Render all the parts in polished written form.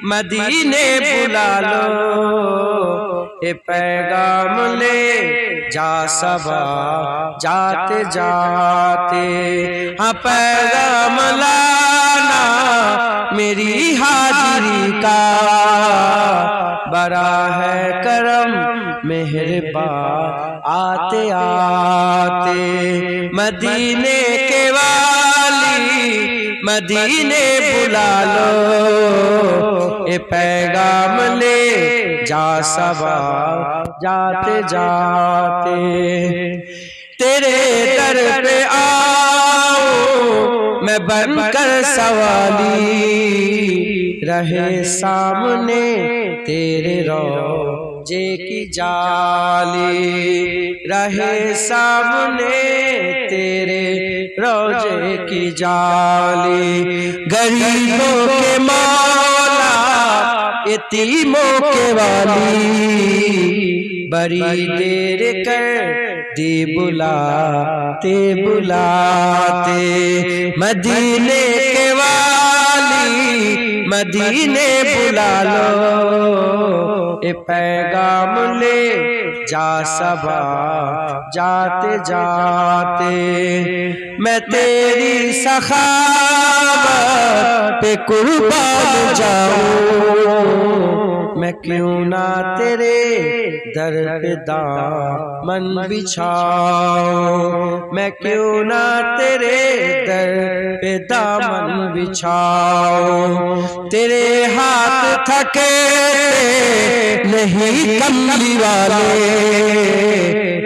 मदीने बुला लो, ये पैगाम ले जा सबा जाते जाते। हाँ पैगाम लाना मेरी हाजिरी का, बड़ा है करम मेहरबान आते आते। मदीने के वाली मदीने बुला लो, ये पैगाम ले जा सबा जाते जाते। तेरे दर पे आओ मैं बनकर सवाली, रहे सामने तेरे रोजे की जाली, रहे सामने तेरे रोजे की जाली। गरीबों के मौला यतीमों के वाली, बड़ी देर कर दी बुलाते बुलाते। मदीने के वाली मदीने बुला लो, ये पैगाम ले जा सबा जाते जाते। मैं तेरी सखावत पे कुर्बान जाऊं, मैं क्यों ना तेरे दर पे दामन बिछाऊं, मैं क्यों ना तेरे दर पे दामन बिछाऊं। तेरे हाथ थके नहीं कमली वाले,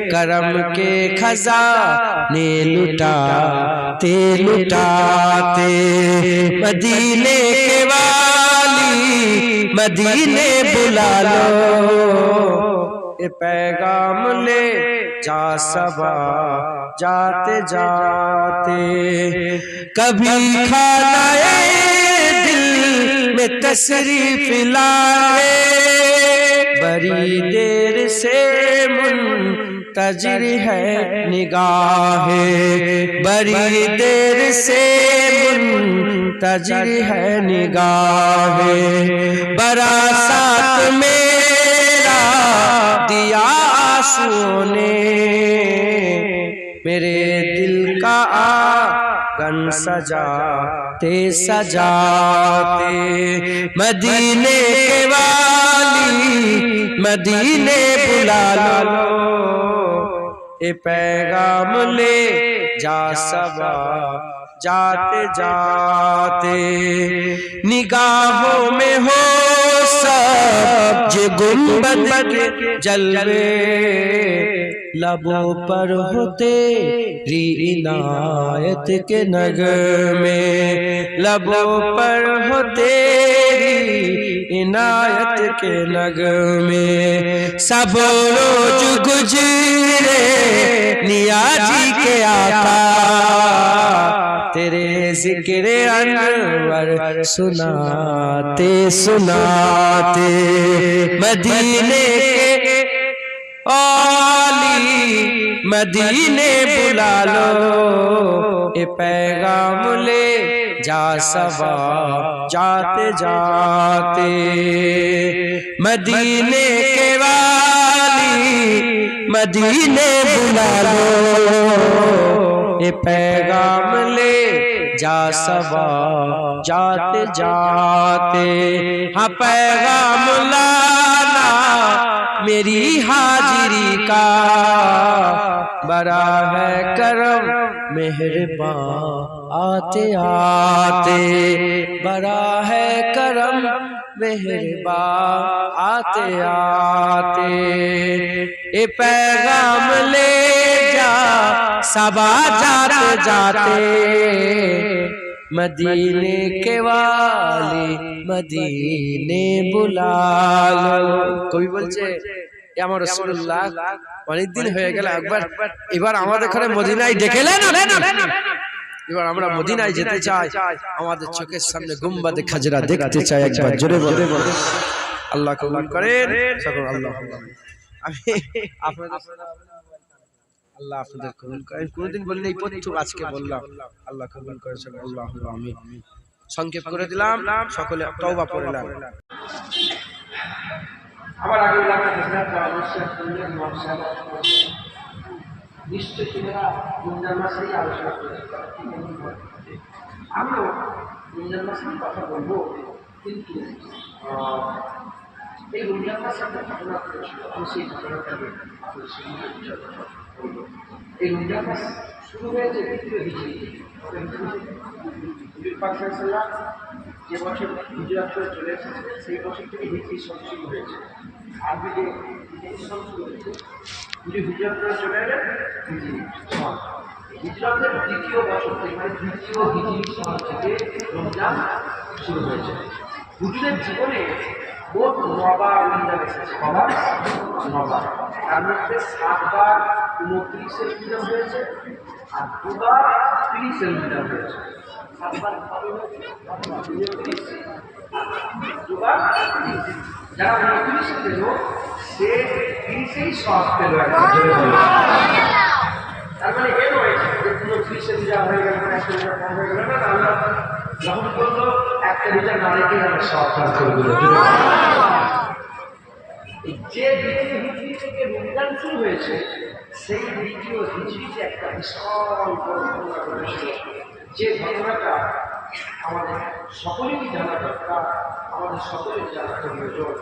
करम के खजाने लुटाते लुटाते। मदीने के वाली मदीने बुला लो, ये पैगाम ले जा सबा जाते जाते। कभी खानाए दिल में तशरीफ लाए, बड़ी देर से मुंतजिर है निगाहें, बड़ी देर से मुंतजिर है निगाहें। बड़ा साथ मेरा दिया आंसुओं ने, मेरे दिल का आंगन सजाते सजाते। मदीने के वाली मदीने बुला लो, ये पैगाम ले जा सबा जाते जाते। निगाहों में हो सब जे गुंबद जलवे, लबों पर हो तेरी इनायत के नगमे, लबों पर हो तेरी इनायत के नगमे। सब रोज गुजरे नियाजी के आका, तेरे जिक्र अनवर सुनाते सुनाते। मदीने के आली मदीने बुला लो, ये पैगाम ले जा सबा जाते जाते। मदीने के वाली मदीने बुला लो, ये पैगाम ले जा सबा जाते जाते। हाँ पैगाम लाना मेरी हाजिरी का, बड़ा है करम मेहरबान आते आते, बड़ा है करम मेहरबान आते आते। ये पैगाम ले जा सबा जाते जाते। मदीने के वाली मदीने बुला लो। কবি বলছে আমার রাসূলুল্লাহ অনেক দিন হয়ে গেল, একবার এবার আমাদের ঘরে মদিনায় ডেকে নেন, এবার আমরা মদিনায় যেতে চাই, আমাদের চোখের সামনে গুম্বাদে খাজরা দেখতে চাই। একবার জোরে বলে আল্লাহ কবুল করেন সকল। আল্লাহ আমি আপনাদের আল্লাহ আপনাদের কবুল করেন। কোনদিন বলিনি, এই প্রথম আজকে বললাম। আল্লাহ কবুল করেন সকল। আল্লাহ আমিন। সংক্ষেপ করে দিলাম, সকলে তওবা পড়লাম। আমার আগে নিশ্চয় তোমরা রমজান মাসেই আলোচনা করেছি, আমিও রমজান মাসের কথা বলবো, কিন্তু এই রমজান মাসে একটা ঘটনা করেছিল, আমি সেই ঘটনাটাকে এই রমজান মাস শুরু হয়েছে দ্বিতীয় হিজরিতে। যে বছর গুজরাট করে চলে এসেছে সেই বছর থেকে হিজরি সব শুরু হয়েছে। আরবি যে সব শুরু হয়েছে, যদি গুজরাট করে চলে এলে হিজরতের দ্বিতীয় বছর থেকে, মানে দ্বিতীয় হিজরি সাল থেকে রমজান শুরু হয়েছে। হুজুরের জীবনে মোট 9 বার রমজান এসেছে। কবার? 9 বার। তার মধ্যে 7 বার 29-এর রমজান হয়েছে, আর 2 বার 30-এর রমজান হয়েছে। 7 বার 29, 2 বার 30। যারা 29-এ পেল সে 30-এই সব পেল। তার মানে এ নয় যে পুরো 30-এর রোজা হয়ে গেল, একটা রোজা কম হয়ে গেল না, আল্লাহ যখন করলো একটা রোজা না রেখে আমরা সব কাজ করে দিল। যে দ্বিতীয় হিজরি থেকে রমজান শুরু হয়েছে, সেই দ্বিতীয় হিজরিতে একটা বিশাল ঘটনা ঘটেছিল, যে ঘটনাটা আমাদের সকলেরই জানা দরকার, আমাদের সকলের জানা প্রয়োজন।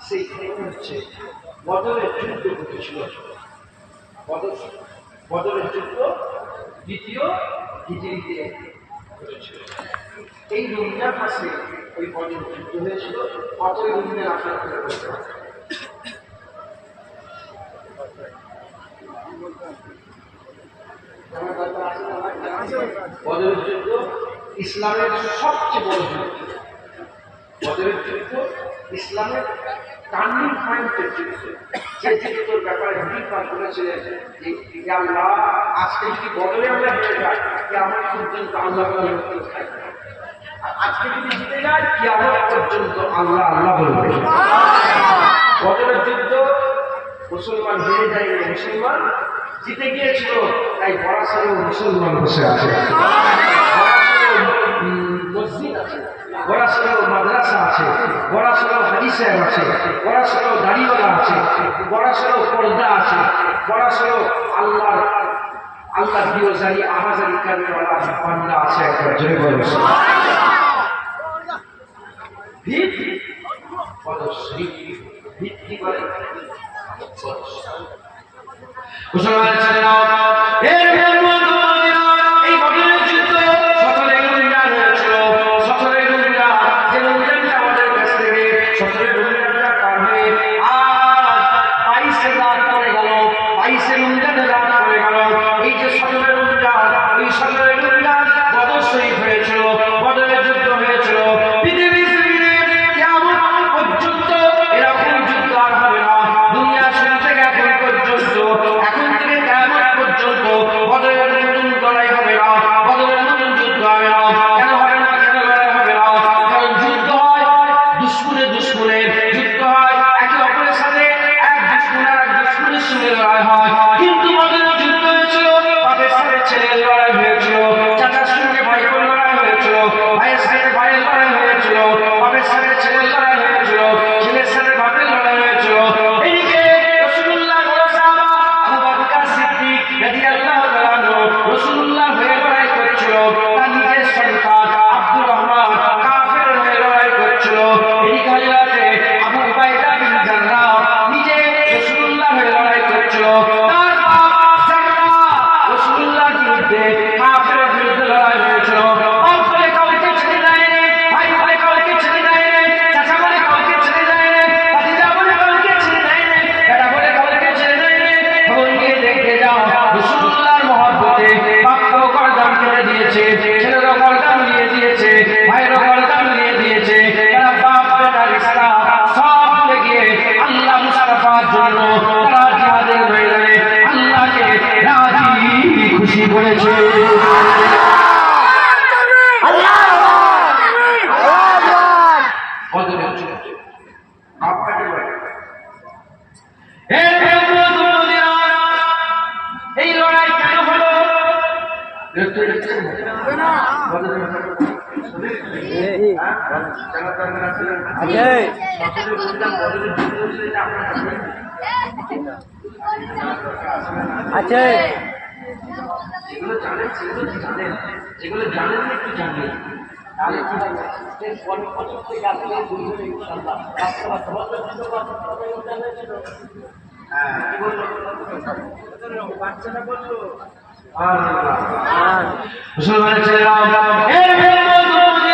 সেই ঘটনা হচ্ছে বদরের যুদ্ধ ঘটেছিল। বদরের যুদ্ধ দ্বিতীয় হিজরিতে ঘটেছিল। এই রমজান মাসে ওই বদরের যুদ্ধ হয়েছিল। কতই রমজান আপনার করে বলতে হবে? বদরের যুদ্ধ ইসলামের সবচেয়ে বড় যুদ্ধ। বদরের যুদ্ধ ইসলামের টার্নিং পয়েন্টের যুদ্ধ। যে যুদ্ধের ব্যাপারে হরিফার বলেছিলেন যে আল্লাহ আজকে যদি বদলে আমরা হেরে যাই, কিয়ামত পর্যন্ত আল্লাহ থাকবে, আর আজকে যদি জিতে যায় কিয়ামত পর্যন্ত আল্লাহ আল্লাহ বলবে। বদরের যুদ্ধ মুসলমান হেরে যায়, মুসলমান জিতে গিয়েছিল, তাই বরাসরেও মুসলমান বসে আছে, মসজিদ আছে, বরাসরেও মাদ্রাসা আছে, বরাসরেও হাদিস সাহেব আছে, বরাসরেও দাড়িওয়ালা আছে, বরাসরেও পর্দা আছে, বরাসরেও আল্লাহ দিওজারি আহাজারি কারণেওয়ালা বান্দা আছে। একবার জোরে বলুন ভিত্তি বলে মুসলমান ছেলেরা, এই বদরের যুদ্ধ সকলে রমজান হয়েছিল। সকলে রমজান, যে রমজানটা আমাদের কাছ থেকে সকলে রমজানটা পার হয়ে আর 22 রাত পরে গেল, 22 রমজানের রাত পরে গেল। এই যে সকলে রমজান, এই সকলে রমজান বদর শরীফ হয়েছিল, বদরের যুদ্ধ হয়েছিল। পৃথিবীর জমিনে কিয়ামত পর্যন্ত এরকম যুদ্ধ আর হবে না। দুনিয়া শুরু থেকে এখন পর্যন্ত, এখন থেকে কিয়ামত পর্যন্ত বদরের জানার দরকার আছে না? আছে। সতেরো রমজান বদরের যুদ্ধ হয়েছিল, এটা আপনারা জানেন? আছে। যেগুলো জানেন সেগুলো তো জানেন, যেগুলো জানেন না একটু জানেন, তাহলে কি হবে? হ্যাঁ, কি বললো? বাচ্চাটা বললো মুসলমানের ছেলেরা এর বিরুদ্ধে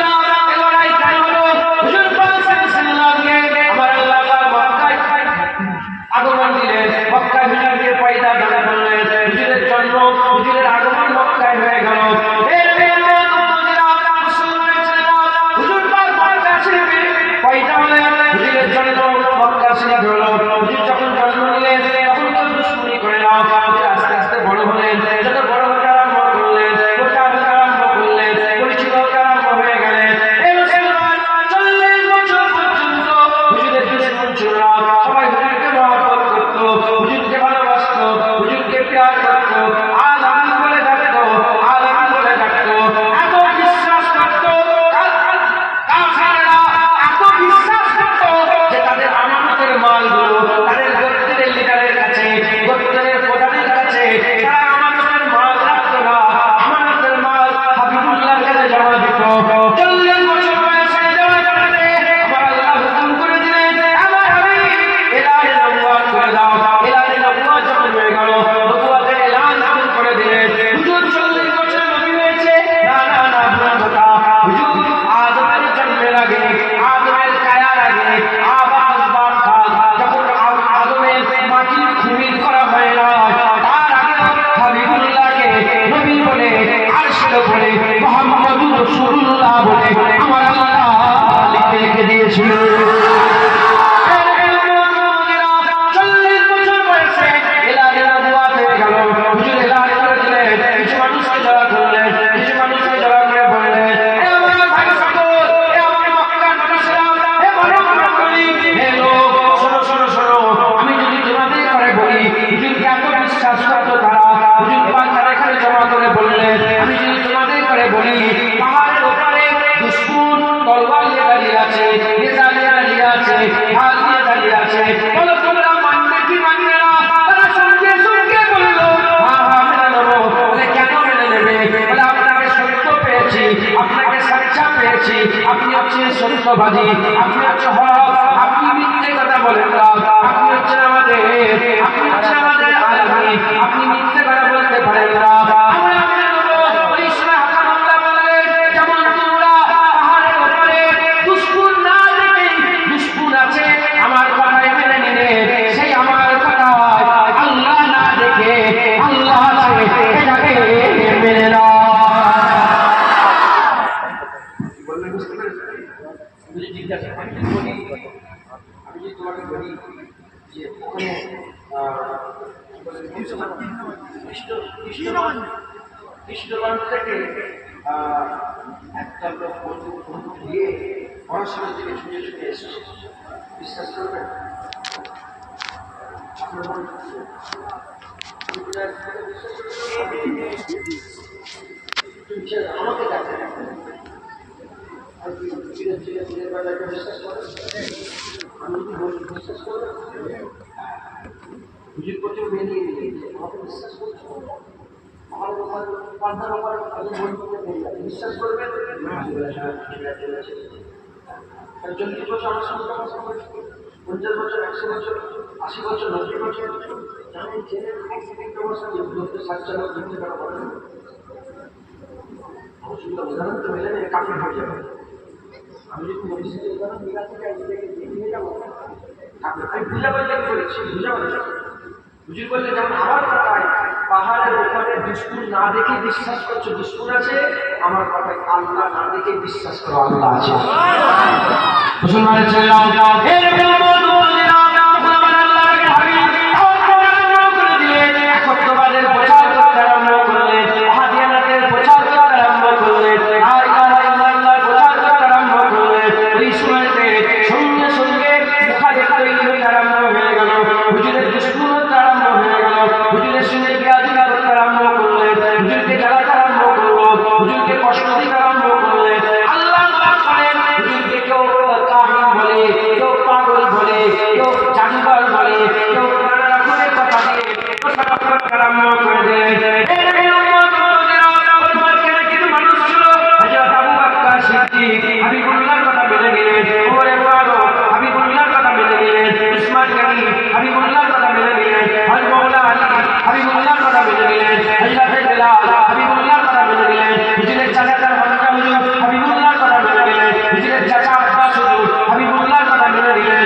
লড়াই কেন হলো? হুজুর পাক সাল্লাল্লাহু আলাইহি ওয়াসাল্লামকে আমার আল্লাহ পাক মক্কায় আগমন দিলেন, মক্কায় হুজুরকে পয়দা দান করলেন, হুজুরের জন্ম, হুজুরের আগমন মক্কায় হয়ে গেল। এর বিরুদ্ধে মুসলমানের ছেলেরা হুজুর পাক মক্কা শরীফে পয়দা হলেন, হুজুরের জন্ম মক্কা শরীফ হলো। হুজুর যখন জন্ম নিলেন তখন তো দুশ্মনী করে না, আস্তে আস্তে বড় হলেন, যত বড় হতে আরম্ভ করলেন, প্রচার হতে আরম্ভ করলেন, পরিচিত হতে আরম্ভ হয়ে গেলেন। এই মুসলমান 40 বছর পর্যন্ত হুজুরের দুশ্মন ছিল না, সবাই হুজুরকে মহব্বত করত, হুজুরকে ভালোবাসত, হুজুরকে প্যার করত, আলামিন বলে ডাকতো, আলামিন বলে ডাকতো, এত বিশ্বাস করত, কাফেররা এত বিশ্বাস করত যে তাদের আমানতের মালগুলো তাদের গোত্রের লিডারের কাছে, গোত্রের প্রধানের কাছে তারা আমানতের মাল রাখতো না, আমানতের মাল হাবিবুল্লাহর কাছে জমা দিত। 40 বছর বয়সে দেওয়ার কারণে আমার আল্লাহ হুকুম করে দিলেন, আমার হাবিব এলানে নবুয়ত করে দাও। এলানে নবুয়ত যখন হয়ে গেল, নবুয়তের এলান যখন করে দিলেন, হুজুর 40 বছর নবী হয়েছে। না না না, ভুল কথা। হুজুর আদমের জন্মের আগে, আদমের কায়ার আগে, আবা আসবাব খান যখন আদমের মাটির খুমির করা হয় না, তার আগে হাবিবুল্লাহকে নবী বলে, আরশের উপরে মুহাম্মাদুর রাসূলুল্লাহ বলে আমার আল্লাহ লিখে রেখে দিয়েছিল। 40 বছর বয়সে এলানে নবুয়ত হয়ে গেল। হুজুর এলান করে দিলেন, কিছু মানুষকে জড়া করলেন, কিছু মানুষকে জড়া করে বললেন, এ আমার ভাই সকল, এ আমার মক্কার মানুষেরা, এ বড় মণ্ডলী, হে লোক, শোনো শোনো শোনো, আমি যদি তোমাদের করে বলি, হুজুরকে এত বিশ্বাস করতো তারা, হুজুর পাক তারা এখানে জমা করে বললেন, আমি যদি তোমাদের করে বলি, পাহাড়ের ওপারে দুশমন তলোয়ার নিয়ে দাঁড়িয়ে আছে, নেজা নিয়ে দাঁড়িয়ে আছে, ঢাল নিয়ে দাঁড়িয়ে আছে, বলো তোমরা মানবে কি মানবে না? তারা সঙ্গে সঙ্গে বলল, হ্যাঁ হ্যাঁ মেনে নেবো। বলে কেন মেনে নেবে? বলে আপনাকে সত্য পেয়েছি, আপনাকে সাচ্চা পেয়েছি, আপনি হচ্ছেন সত্যবাদী, আপনি হচ্ছেন হক, আপনি মিথ্যে কথা বলেন না, আপনি হচ্ছেন আমাদের, আপনি হচ্ছেন আমাদের আলামিন, আপনি মিথ্যে কথা বলতে পারেন না, আমরা মেনে নেবো। ওই সময় হাকামুল্লাহ বললেন, যেমন তোমরা পাহাড়ের উপরে দুশমন না দেখে দুশমন আছে আমার কথায় মেনে নিলে, সেই আমার কথা আল্লাহ না দেখে আল্লাহ আছে এটাকে মেনে নাও। বললেন বুঝতে পেরেছেন? আমি যদি জিজ্ঞাসা করি, আমি যদি তোমাকে বলি যে ওখানে কৃষ্ণগঞ্জ থেকে একটা লোক বন্ধু দিয়ে পড়াশোনার দিকে ছুটে ছুটে এসেছে, বিশ্বাস করবেন? আপনার মনে হচ্ছে আমাকে দেখে বিশ্বাস করেন? আমি যদি বলি বিশ্বাস করবেন? হুজুর প্রচুর বেরিয়ে দিয়েছে, আমাকে বিশ্বাস করছো? আমার পান্তার ব্যাপারে বিশ্বাস করবেন? 40 বছর আমার সঙ্গে 50 বছর, 100 বছর, 80 বছর, 90 বছর, আমি জেনে এক সেকেন্ড অবস্থা বলতে সাতটা লোক দেখতে পারা বলেন, অসুবিধা উদাহরণ তো মেলে নেই, কাপড় হয়ে যাবে। আমি যদি ভবিষ্যতে উদাহরণ মিলাতে চাই, নিয়ে যাবো, আমি বুঝা বলতে বলেছি, বুঝা বলছি। হুজুর বললেন, যেমন আমার কথায় পাহাড়ের ওখানে দুশমন না দেখে বিশ্বাস করছো দুশমন আছে, আমার কথায় আল্লাহ না দেখে বিশ্বাস করো আল্লাহ আছে। মুসলমানের ছেলেরা একত্ববাদের প্রচার করতে আরম্ভ করলেন, হাদিয়ানাতের প্রচার করতে আরম্ভ করলেন, লা ইলাহা ইল্লাল্লাহ প্রচার করতে আরম্ভ করলেন। এই সময়তে সঙ্গে সঙ্গে মুখাদের তৈরি হতে আরম্ভ হয়ে গেল, হুজুরের দুশমন হতে আরম্ভ হয়ে গেল, হুজুরের সঙ্গে বিয়াদবি করতে আরম্ভ করলেন, হুজুরকে জ্বালাতে আরম্ভ করলো, হুজুরকে কষ্ট দিতে আরম্ভ করলেন। আল্লাহ পাক বলেন, হুজুরকে কেউ হাবিবুল্লাহ কথা মেনে নিলেন।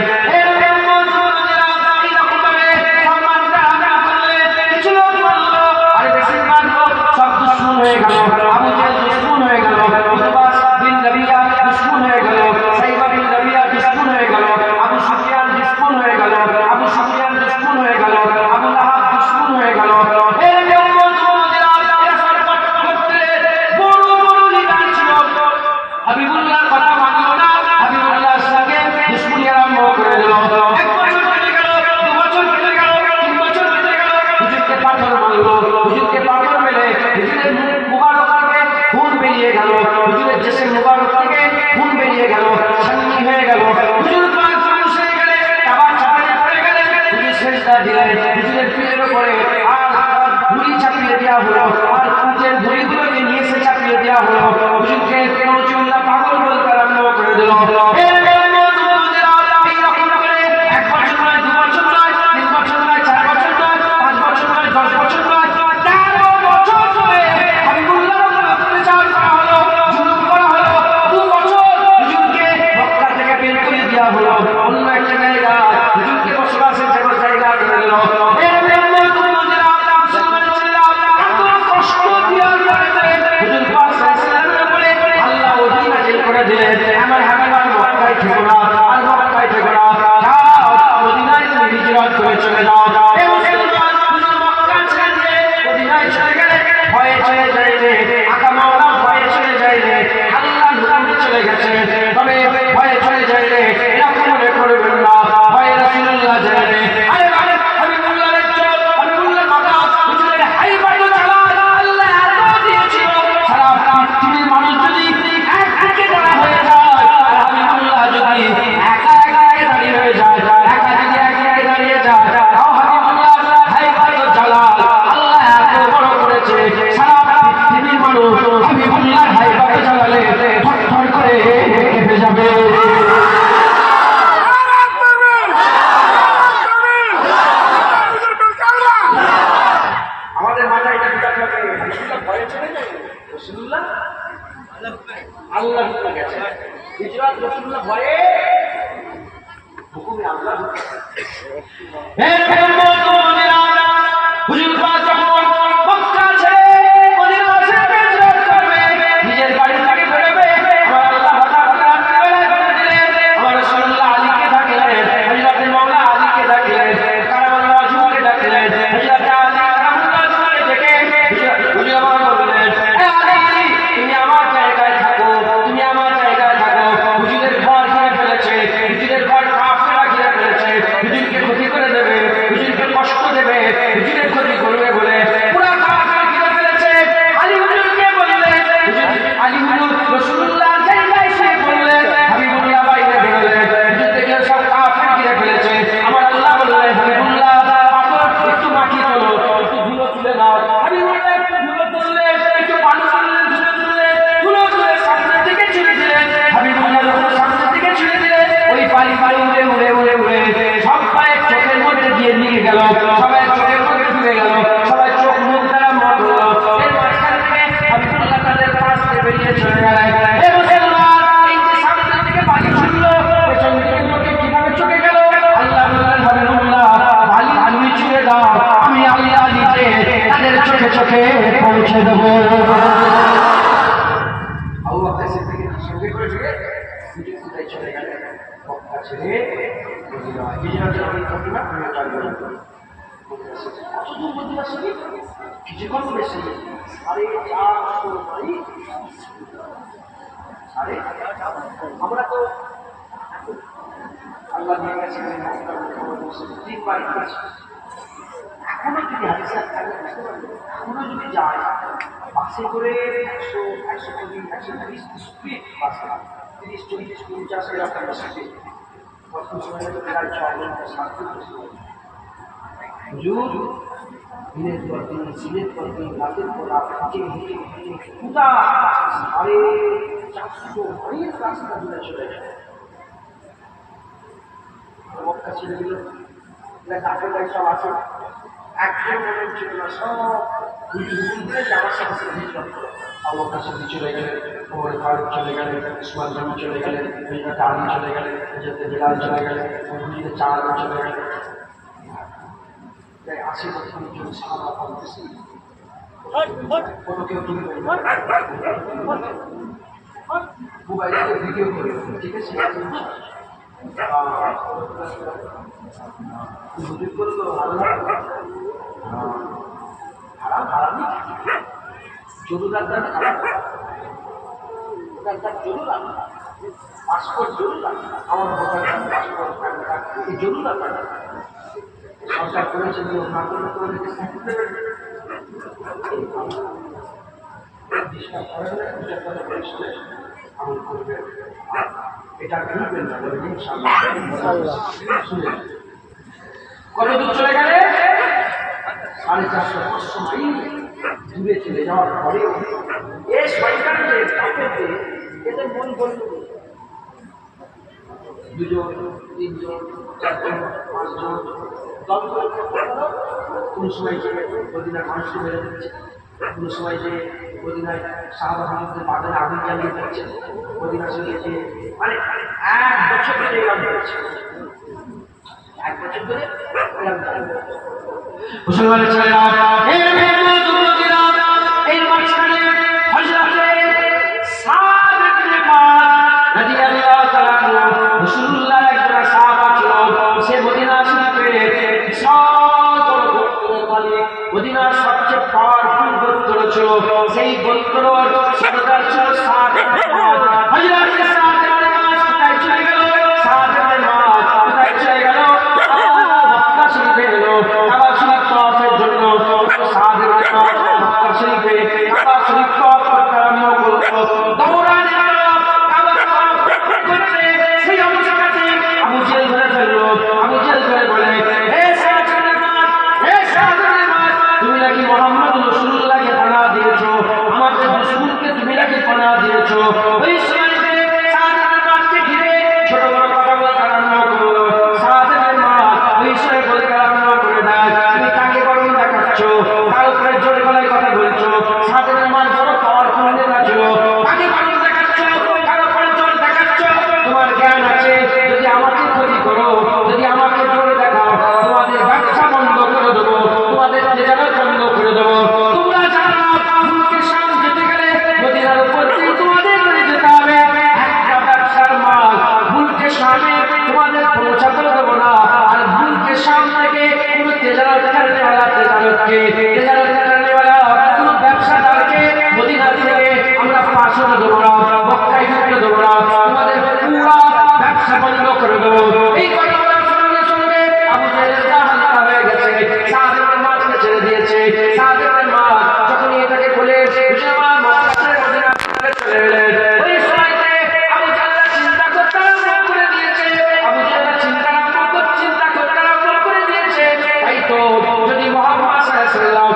হয়ে গেল আবু জাহেল দুশমন হয়ে গেল, উতবা বিন রবিয়া দুশমন হয়ে গেল, সাইবা বিন রবিয়া দুশমন হয়ে গেল, আবু সুফিয়ান দুশমন হয়ে গেল, আবু সুফিয়ান দুশমন হয়ে গেল, আবু লাহাব দুশমন হয়ে গেল। হাবিবুল্লাহর কথা মানলো না, হাবিবুল্লাহর সঙ্গে দুশমনি আরম্ভ করে দিল। 1 বছর কেটে গেল, 2 বছর কেটে গেল, 3 বছর কেটে গেল, হুজুরকে পাথর মারলো, হুজুরকে পাথর মেরে হুজুরের মুখ মুবারক থেকে খুন বেরিয়ে গেল, হুজুরের জিসম মুবারক থেকে খুন বেরিয়ে গেল, ছান্নি হয়ে গেল, হুজুর পাক মানুষ হয়ে গেলে, কাবার ছাপাতে পড়ে গেলে, হুজুর সেজদা দিলেন, হুজুরের পিঠের উপরে আর ঘুড়ি চাপিয়ে দেওয়া হলো, আর উটের ঘুড়িগুলোকে নিয়ে এসে চাপিয়ে দেওয়া হলো, হুজুরকে নজরুল্লাহ পাগল বলতে আরম্ভ করে দিল। আমার হাবিবার মক্কায় থেকো না, আর মক্কায় থেকো না, যাও মদিনায় তুমি হিজরত করে চলে যাও। এই মুসলমান হুজুর মক্কা ছেড়ে দিয়ে মদিনায় চলে গেলে ভয়ে চলে যাইলে, আকা মাওলা ভয়ে চলে যাইলে, আল্লাহর হুকুমে চলে গেছে, তবে ভয়ে চলে যাইলে এরকম মনে করবেন না ভয়ে রাসূলুল্লাহ যাইলে। আরে আরে হাবিবুল্লাহর চল, হাবিবুল্লাহর মাথা হুজুরের হাইবাটো জালাল আল্লাহ এত দিয়েছিল, সারা পৃথিবীর মানুষ যদি একে দাঁড়া হয়ে যায়, আর হাবিবুল্লাহ যদি একা একা দাঁড়িয়ে হয়ে যায়, একা যদি একা দাঁড়িয়ে যায়, তাও হাবিবুল্লাহ হাইবাটো জালাল আল্লাহ এত বড় করেছে, সারা পৃথিবীর মানুষ হাবিবুল্লাহ হাইবাটো জালালে থরথর করে কেঁপে যাবে। আমাদের মাথায় এটা ঢুকাতে হবে, রাসূলুল্লাহ ভয়ে চলে যায়, রাসূলুল্লাহ আল্লাহ হুকুমে গেছে, হিজরত রাসূলুল্লাহ ভয়ে হুকুমে আল্লাহ হুজুর পাক যখন মক্কা ছেড়ে মদিনা ছেড়ে হিজরত করবে, নিজের বাড়ি থেকে বেরোবে, আমার আল্লাহ হঠাৎ রাত্রিবেলায় বলে দিলেন, আমার রাসূলুল্লাহ আলীকে ডাকলেন, হযরত মাওলা আলীকে ডাকলেন, কারামাল্লাহ ওয়াজহুকে ডাকলেন, হযরত আলী কারামাল্লাহ ওয়াজহুকে ডেকে হুজুর আমার বললেন, এ আলী তুমি আমার জায়গায় থাকো, তুমি আমার জায়গায় থাকো, হুজুরের ঘর ঘিরে ফেলেছে, হুজুরের ঘর কাফেররা ঘিরে ফেলেছে, হুজুরকে ক্ষতি করে দেবে, হুজুরকে কষ্ট দেবে, হুজুরের ক্ষতি করবে বলে পুরা কাফের ঘিরে ফেলেছে। আলী হুজুরকে বললেন, আলী হুজুর রাসূলুল্লাহ জায়গায় শুয়ে পড়লেন, হাবিবুল্লাহ বাইরে বেরোলেন, হুজুর দেখলেন সব কাফের ঘিরে ফেলেছে। আমার আল্লাহ বললেন, হাবিবুল্লাহ পাথর একটু মাটি তোলো, একটু ধুলো তুলে নাও। হাবিবুল্লাহ একটু ধুলো তুললেন, একটু পানি তুললেন, ধুলো তুললেন, ধুলো তুলে সামনের দিকে ছুঁড়ে দিলেন। হাবিবুল্লাহ যখন সামনের দিকে ছুঁড়ে দিলেন, ওই পানি উড়ে উড়ে উড়ে উড়ে সবাই চোখের মধ্যে দিয়ে নিয়ে গেল, সবাই চোখের মধ্যে ঢুকে গেল, সবাই চোখ মুখ দ্বারা মত হলো। এর মাঝখান থেকে হাবিবুল্লাহ তাদের পাশ থেকে বেরিয়ে চলে গেলেন। এ মুসলমান, এই যে সামনের দিকে পানি ছুটলো, পেছন দিকে লোকে কিভাবে চলে গেল? আল্লাহ বললেন, হাবিবুল্লাহ পানি তুমি ছুঁড়ে দাও, আমি আল্লাহ নিজে তাদের চোখে চোখে পৌঁছে দেবো। আল্লাহ কাছে থেকে সঙ্গে করে চলে হুজুর কোথায় চলে গেলেন? মক্কা ছেড়ে মদিনা হিজরতের অনেক ঘটনা আমরা জানবো। কত দূর মদিনা শরীফ? কিছুক্ষণ বেশি, 450 মাইল। আমরা তো আল্লাহ নিয়ে গেছেন মক্কা মদিনা 3 বার গেছি, এখনো যদি হাদিসে থাকে বুঝতে পারবেন, এখনো যদি যায় বাসে করে 100-120 স্পিড বাসে 30-40-50 এরকম স্পিড, কত সময় তো প্রায় 6 ঘন্টা 7 ঘন্টা সময়। হুজুর দিনের পর দিন সিলেট পর দিন রাতের পর রাত হেঁটে হেঁটে হেঁটে পুরা 450 মাইল রাস্তা জুড়ে চলে যায়। মক্কা ছেড়ে দিল, কাফেররা সব আছে, একজন মনে ছিল না, সব হুজুর আমার সাথে হিজরত করো। আবু বকর সিদ্দিক চলে গেলেন, ওমর ফারুক চলে গেলেন, উসমান গনি চলে গেলেন, হযরত আলী চলে গেলেন, হযরত বিলাল চলে গেলেন, হযরত চাঁদ চলে গেলেন। তাই 80% জন সাহাবা বলতেছি কোনো কেউ তুমি মোবাইলে ভিডিও করে, ঠিক আছে? হুজুর করে তো ভালো লাগে, হারাম হারামই জরুর আদান হারাম, জরুর আদান পাসপোর্ট জরুর আদান, আমার voter card, passport, pan card এই জরুর আদান সরকার করেছে, নিয়োগ না করলে তো ওদেরকে সার্টিফিকেট আমল করবে, এটা ভুলবেন না, বলে ইনশাআল্লাহ। কত দূর চলে গেলে 450 মাইল দূরে চলে যাওয়ার পরেও এই শয়তানদের কাফেরদের এদের মন বলল, দুজন, তিনজন, চারজন, পাঁচজন দল করে কোন সময় যে মদিনার মানুষকে মেরে দিচ্ছে, কোন সময় যে মদিনায় সাহাবা হামদের বাগানে আগুন জ্বালিয়ে দিচ্ছে, মদিনা শরীফে মানে 1 বছর ধরে এলাম করেছে, 1 বছর ধরে এলাম চালিয়ে মুসলমানের ছেলেরা এই মাঝখানে হযরতে সাদ ইবনে মুআয রাদিয়াল্লাহু তাআলা রাসূলুল্লাহর একজন সাহাবা ছিল, সে মদিনা শরীফে বিশাল বড় গোত্রের মালিক, মদিনার সবচেয়ে পাওয়ারফুল গোত্র ছিল, সেই গোত্রর সরদার ছিল সাদ ইবনে মুআয। হযরতে সাদ ইবনে মুআয কোথায় চলে গেল? সাদ ইবনে মুআয কোথায় চলে গেল? মক্কা শরীফে এলো কাবা শরীফ তওয়াফের জন্য। সাদ ইবনে মুআয মক্কা শরীফে কাবা শরীফ তওয়াফ করতে আরম্ভ করলো, দৌড়ানে কাবা তওয়াফ করতে সেই অবস্থাতে আবু জেহেল ধরে ফেললো। আবু জেহেল ধরে বলে, হে সাদ ইবনে মুআয, হে সাদ ইবনে মুআয, তুমি নাকি মুহাম্মদ রাসূলুল্লাহকে পানাহ দিয়েছো, আমাদের দুশমনকে তুমি নাকি পানাহ দিয়েছো। ওই সময়তে সাদ ইবনে মুআযকে ঘিরে ছোট বড় কথা বলতে আরম্ভ করলো। সাদ ইবনে মুআয ওই সময় বলতে আরম্ভ করে দেয়, তুমি কাকে গরম দেখাচ্ছ, কার উপরে জোরে গলায় কথা বলছো? সাদ ইবনে মুআয বড় পাওয়ারফুল নেতা ছিল, কাকে গরম দেখাচ্ছ, কার উপরে জোর দেখাচ্ছ? তোমার জ্ঞান আছে, যদি আমাকে ক্ষতি করো, যদি আমাকে জোরে দেখাও, তোমাদের ব্যবসা বন্ধ করে দেবো, তোমাদের তেজারত বন্ধ করে দেবো। তোমরা জানো মুলকে শাম যেতে গেলে মদিনার উপর দিয়ে তোমাদের করে যেতে হবে, একটা ব্যবসার মাল মুলকে শামে তোমাদের পৌঁছাতে দেবো না। আর মুলকে শাম থেকে কোনো তেজারত করনেওয়ালা কোনো ব্যবসাদারকে মদিনা থেকে আমরা পাশে দেবো না, মক্কায় ঢুকতে দেবো না, তোমাদের পুরো ব্যবসা বন্ধ করে দেবো। এই কথা বলার সঙ্গে সঙ্গে আবু জেহেল হালকা হয়ে গেছে, সাদ ইবনে মুআযকে ছেড়ে দিয়েছে। সাদ ইবনে মুআয যখন এটাকে বলে মুসলমান মক্কা ছেড়ে মদিনা চলে এলেন, ওই সময়তে আবু জেহেল চিন্তা করতে আরম্ভ করে দিয়েছে। আবু জেহেল চিন্তা করতে আরম্ভ করে দিয়েছে, তাই তো যদি মুহাম্মদ সাল্লাল্লাহু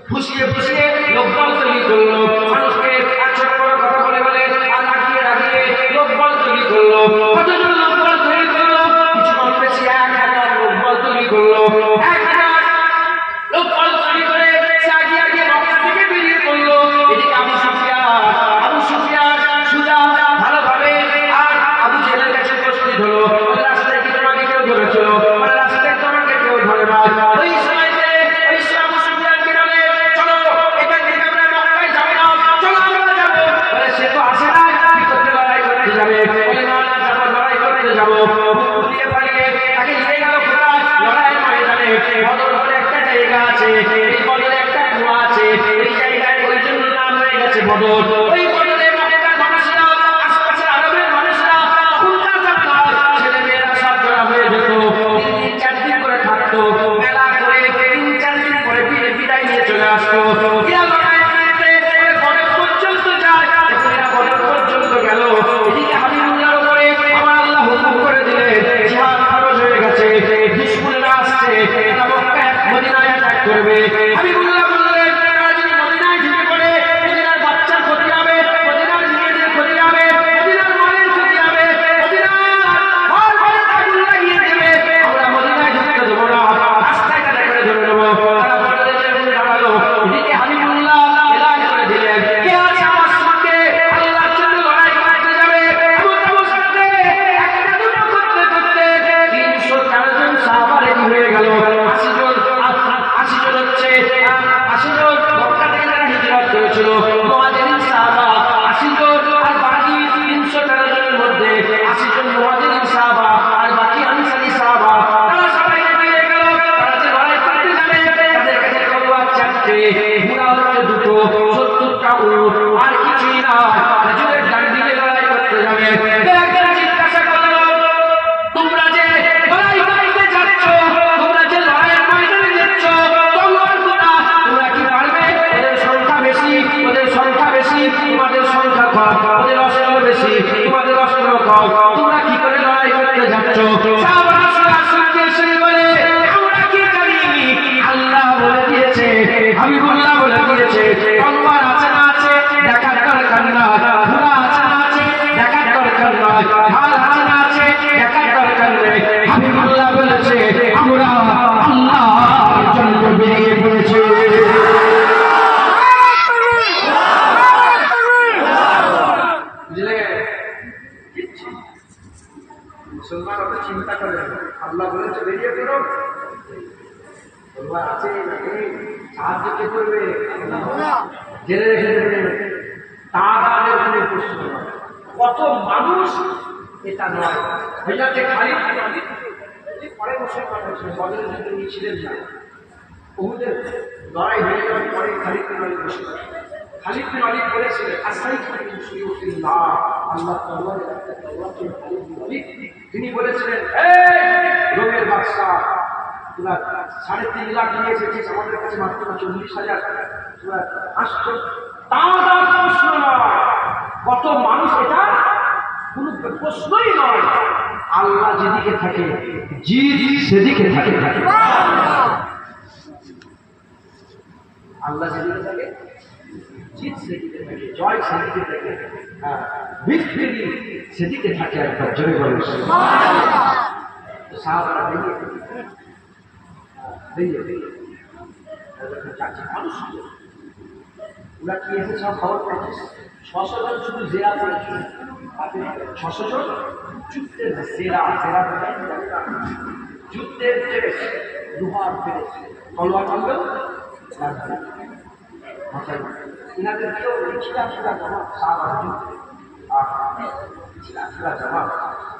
ফুসিয়ে ফুসিয়ে লোকবল তৈরি করলো, মানুষকে একশো বড় কথা বলে বলে আর রাগিয়ে রাগিয়ে লোকবল তৈরি করলো। কতজন লোকবল তৈরি করলো? কিছু কম বেশি 1000 লোকবল তৈরি করলো। 1000 লোকবল তৈরি করে সে আগিয়ে আগিয়ে মক্কা থেকে বেরিয়ে পড়লো। এদিকে আবু সুফিয়ান সুজা ভালোভাবে আর আবু জেহেলের কাছে উপস্থিত হলো। বলে, রাস্তায় কি তোমাকে কেউ ধরেছিল? বলে, রাস্তায় তোমাকে কেউ ধরে না। ওই সময়তে ওই আবু সুফিয়ানকে বলে, চলো এখান থেকে আমরা মক্কায় যাবো না, চলো আমরা যাবো। বলে, সে তো আসে না, কি করতে লড়াই করতে যাবে? বলে, না না যাবো, লড়াই করতে যাবো। ফুলিয়ে পালিয়ে তাকে নিয়ে গেল কোথায়? লড়াইয়ের ময়দানে। বদর বলে একটা জায়গা আছে, এই বদরে একটা কুয়া আছে, এই জায়গায় ওই জন্য নাম হয়ে গেছে বদর। ওই বদরে মক্কার মানুষরা, আশপাশের আরবের মানুষরা তখনকার জামানায় ছেলেমেয়েরা সব জড়া হয়ে যেত। 3 4 দিন করে থাকতো, মেলা করে 3 4 দিন পরে বিদায় নিয়ে চলে আসতো। গিয়ে লড়াই করতে বদর পর্যন্ত যায়। এরা বদর পর্যন্ত গেল। এদিকে হাবিবুল্লাহর উপরে আমার আল্লাহ হুকুম করে দিলেন, জিহাদ ফরজ হয়ে গেছে, দুশমনেরা আসছে, এরা মক্কায় মদিনায় অ্যাটাক করবে। হাবিবুল্লাহ বললেন, তারা যদি মদিনায় ঢুকে পড়ে, মদিনার বাচ্চার ক্ষতি হবে, মদিনার মেয়েদের ক্ষতি হবে, মদিনার মায়ের ক্ষতি হবে, মদিনার ঘর ঘরে আগুন লাগিয়ে দেবে। আমরা মদিনায় ঢুকতে দেবো না, রাস্তায় কাটা করে ধরে নেবো। তারা বদরে যেয়ে দাঁড়ালো। এদিকে হাবিবুল্লাহ এলান করে দিলেন, কে আছে আমার সঙ্গে আল্লাহর জন্য লড়াই করতে যাবে? এমন অবস্থাতে একটা দুটো করতে করতে 304 জন সাহাবা রেডি হয়ে গেল। 80 জন হচ্ছে 80 জন মক্কা থেকে যারা হিজরত করেছিল, মুহাজিরিন সাহাবা 80 জন, আর বাকি 313 জনের মধ্যে 80 জন মুহাজিরিন সাহাবা আর বাকি আনসারী সাহাবা। তারা সবাই রেডি হয়ে গেল। তারা যে লড়াই করতে যাবে, তাদের কাছে তলোয়ার 4টে, ঘোড়া হচ্ছে 2টো, 70টা উট, আর কিছুই না, খেজুরের ডান্ডি দিয়ে লড়াই করতে যাবে। একজন জিজ্ঞাসা করলো, তোমরা যে লড়াই করতে যাচ্ছ, তোমরা যে লড়াইয়ের ময়দানে যাচ্ছ, তলোয়ার কোথা? তোমরা কি পারবে? ওদের সংখ্যা বেশি, ওদের সংখ্যা বেশি, তোমাদের সংখ্যা কম, ওদের অস্ত্র বেশি, তোমাদের অস্ত্র কম, তোমরা কি করে লড়াই করতে যাচ্ছ? সাহাবারা শুনে এসে বলে, আমরা কি জানি, আল্লাহ বলে দিয়েছে, হাবিবুল্লাহ বলে দিয়েছে, তলোয়ার আছে না আছে দেখার দরকার না, ঘোড়া আছে না আছে দেখার দরকার নয়, ঢাল আছে না আছে দেখার দরকার নেই। হাবিবুল্লাহ বলেছে, আমরা আল্লাহর জন্য বেরিয়ে পড়েছি। বুঝলে? মুসলমান অত চিন্তা করে না। আল্লাহ বলেছে বেরিয়ে পড়ো। তলোয়ার আছে না নেই, সাহায্য কে করবে? জেনে রেখে দেবেন, তাদের কোনো প্রশ্ন নয়। কত মানুষ এটা নয়। হযরতে খালিদ বিন ওয়ালিদ পরে মুসলমান হয়েছিলেন, বদরের যুদ্ধে উনি ছিলেন না। উহুদের লড়াই হয়ে যাওয়ার পরে খালিদ বিন ওয়ালিদ মুসলমান। খালিদ বিন ওয়ালিদ বলেছিলেন, আসাইফু মিন সুয়ুফিল্লাহ, আল্লাহ তলোয়ারের একটা তলোয়ার ছিল খালিদ বিন ওয়ালিদ। তিনি বলেছিলেন, এই রোমের বাদশা, তোরা 3.5 লাখ নিয়ে এসেছিস, আমাদের কাছে মাত্র 40,000, তোরা আসছো। তার প্রশ্ন নয়, কত মানুষ, এটা কোন প্রশ্নই নয়। আল্লাহ যেদিকে থাকে জিদ সেদিকে থাকে। আল্লাহ যেদিকে থাকে জিদ সেদিকে থাকে, জয় সেদিকে থাকে, ভিক্টরি সেদিকে থাকে। একবার জোরে বলেন সাহাবারা মানুষ ওরা কি এসেছে খবর পেয়েছিস? 600 জন শুধু জেরা করেছিল, 600 জন যুদ্ধের জেরা, যুদ্ধের ড্রেস, লোহার ড্রেস, তলোয়ার টানলেও মাথায় ইনাদের কেউ ছিলাফিরা জমা সাহাবারা যুদ্ধে, ছিলাফিরা জমা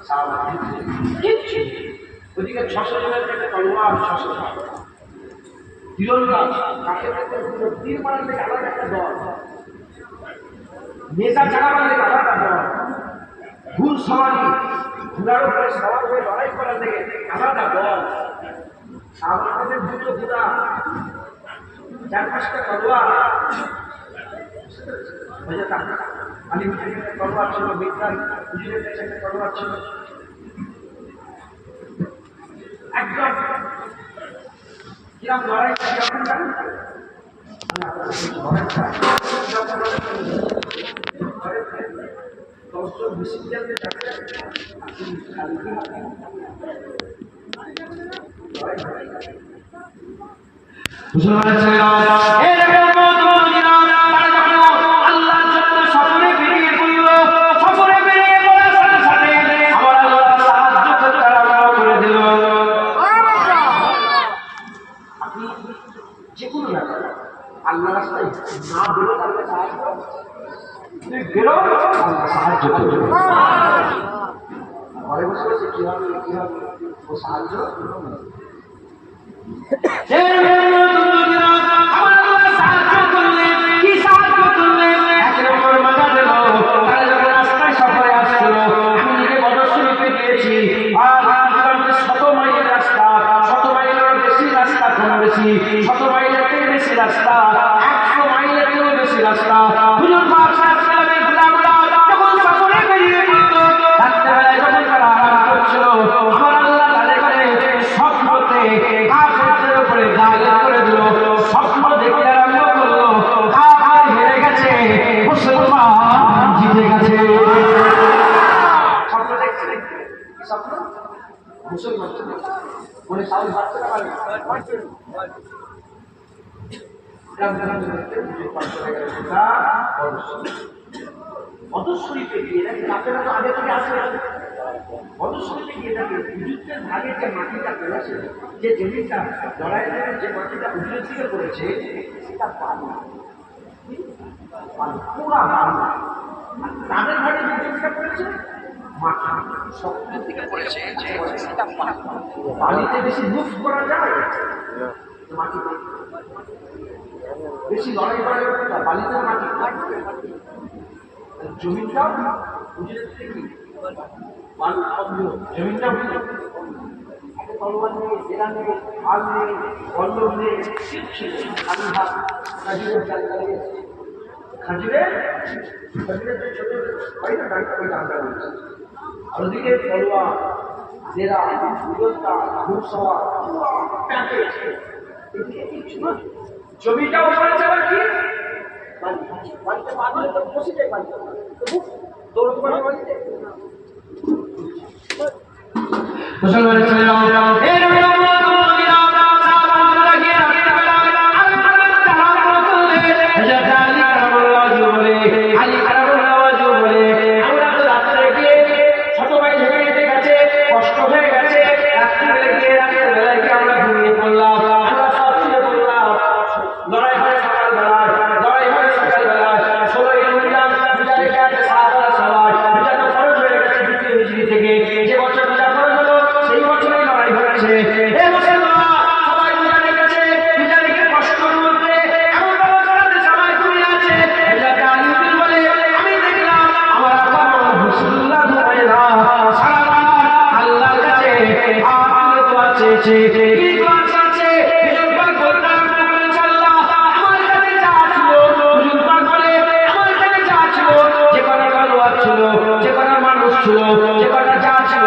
সাহাবারা যুদ্ধে কিচ্ছু। ওদিকে 600 জনের থেকে তলোয়ার, 600 জন তীরন্দাজ, কাকের তীর মারার থেকে আলাদা একটা দল, নেশা চালাবার থেকে আলাদা দল, ঘুর সওয়ারি, ঘোড়ার উপরে সওয়ার হয়ে লড়াই করার থেকে আলাদা দল। আমাদের 2টো ঘোড়া, 4-5টা তলোয়ার, আলী হুজুরের তলোয়ার ছিল, মিত্রাল হুজুরের কাছে একটা তলোয়ার ছিল। একদম কিরম লড়াই, মুসলমানের ছেলেরা এই আল্লাহর জন্য সফরে বেরিয়ে পড়ল। সফরে বেরিয়ে পড়ার সাথে সাথে আমার আল্লাহ সাহায্য করতে আরম্ভ করে দিল। আপনি যে কোনো ব্যাপারে আল্লাহ রাস্তায় না বেরো তাহলে সাহায্য তুমি বেরো আল্লাহ সাহায্য করবে। ঘরে বসে বসে কিভাবে ও সাহায্য শত মাইলের থেকে বেশি রাস্তা, 100 মাইলের থেকেও বেশি রাস্তা। হুজুর পাক সাল্লাল্লাহু আলাইহি ওয়াসাল্লাম যখন সফরে বেরিয়ে পড়ল, রাত্রিবেলায় যখন তারা আরাম করছিল, আমার আল্লাহ তাদেরকে স্বপ্নতে কাফেরদের উপরে গায়েব করে দিল। স্বপ্ন দেখতে আরম্ভ করলো, কাফের হেরে গেছে, মুসলমান জিতে গেছে। স্বপ্ন দেখছে, কি স্বপ্ন? মুসলমান বলে সাউন্ড বাড়তে পারে অদস্বরীতে গিয়ে দেখে তাদের তো আগে থেকে আসে। অদস্বরীতে গিয়ে দেখে বিদ্যুতের ভাগে যে মাটিটা পড়েছে, যে জমিটা লড়াই যে মাটিটা উজুরের দিকে পড়েছে, সেটা পাল্লা পুরা পাল্লা। তাদের ভাগে যে জমিটা পড়েছে মাটি শক্তের দিকে পড়েছে, সেটা পাল্লা। পানিতে বেশি মুভ করা যায়, মাটি বেশি লড়াই করা যাবে না, বালিতে মাটি জমিটাও জমিটা তলোয়ার নেই, জেলা নেই, হাল নেই, বল্লভ নেই, কিচ্ছু নেই, খালি হাত খাজিরের চাল চালিয়ে খাজিরের যে ছোট ওইটা ওই দামটা রয়েছে। আর ওদিকে তলোয়ার, জেরা, বিরোধতা, ঘুষা, জমিটাও পড়েছে আবার কি বাড়িতে বাঁধলে তো বসে যায়, বাড়িতে দৌড়তে পারে বাড়িতে। মুসলমানের ছেলেরা এই নবীর উম্মত মুমিনা সাহাবারা লাগিয়ে রাত্রিবেলা আল্লাহর তাআলা বলে হযরত আলী কারামাল্লাহু বলে, আলী কারামাল্লাহু বলে, আমরা তো রাত্রে গিয়ে ছোট ভাই হেঁটে গেছে, কষ্ট হয়ে গেছে, রাত্রিবেলা গিয়ে রাত্রিবেলায় গিয়ে আমরা ঘুমিয়ে পড়লাম, আমরা সব শুয়ে পড়লাম। লড়াই হয় সকালবেলায়, লড়াই হয় সকালবেলায়, 16 রমজান বিচারে গেছে সাহাবারা সবাই, বিচার তো ফরজ হয়ে গেছে দ্বিতীয় হিজরি থেকে, যে বছর বিচার ফরজ হলো সেই বছরই লড়াই হয়েছে। এ মুসলমান সবাই বিচারে গেছে, বিচারে গিয়ে কষ্ট করতে এমন ব্যবস্থাতে সবাই ঘুমিয়ে আছে। হযরত আলী বলে, আমি দেখলাম আমার আব্বা রাসূলুল্লাহ ঘুমায় না, সারা রাত আল্লাহর কাছে হাত দোয়া চেয়েছে। কি দোয়া চেয়েছে? হুজুর পাক বলতেন, আল্লাহ আমার কাছে যা ছিল, হুজুর পাক বলে আমার কাছে যা ছিল, যে কটা তলোয়ার ছিল, যে কটা মানুষ ছিল, যে কটা যা ছিল,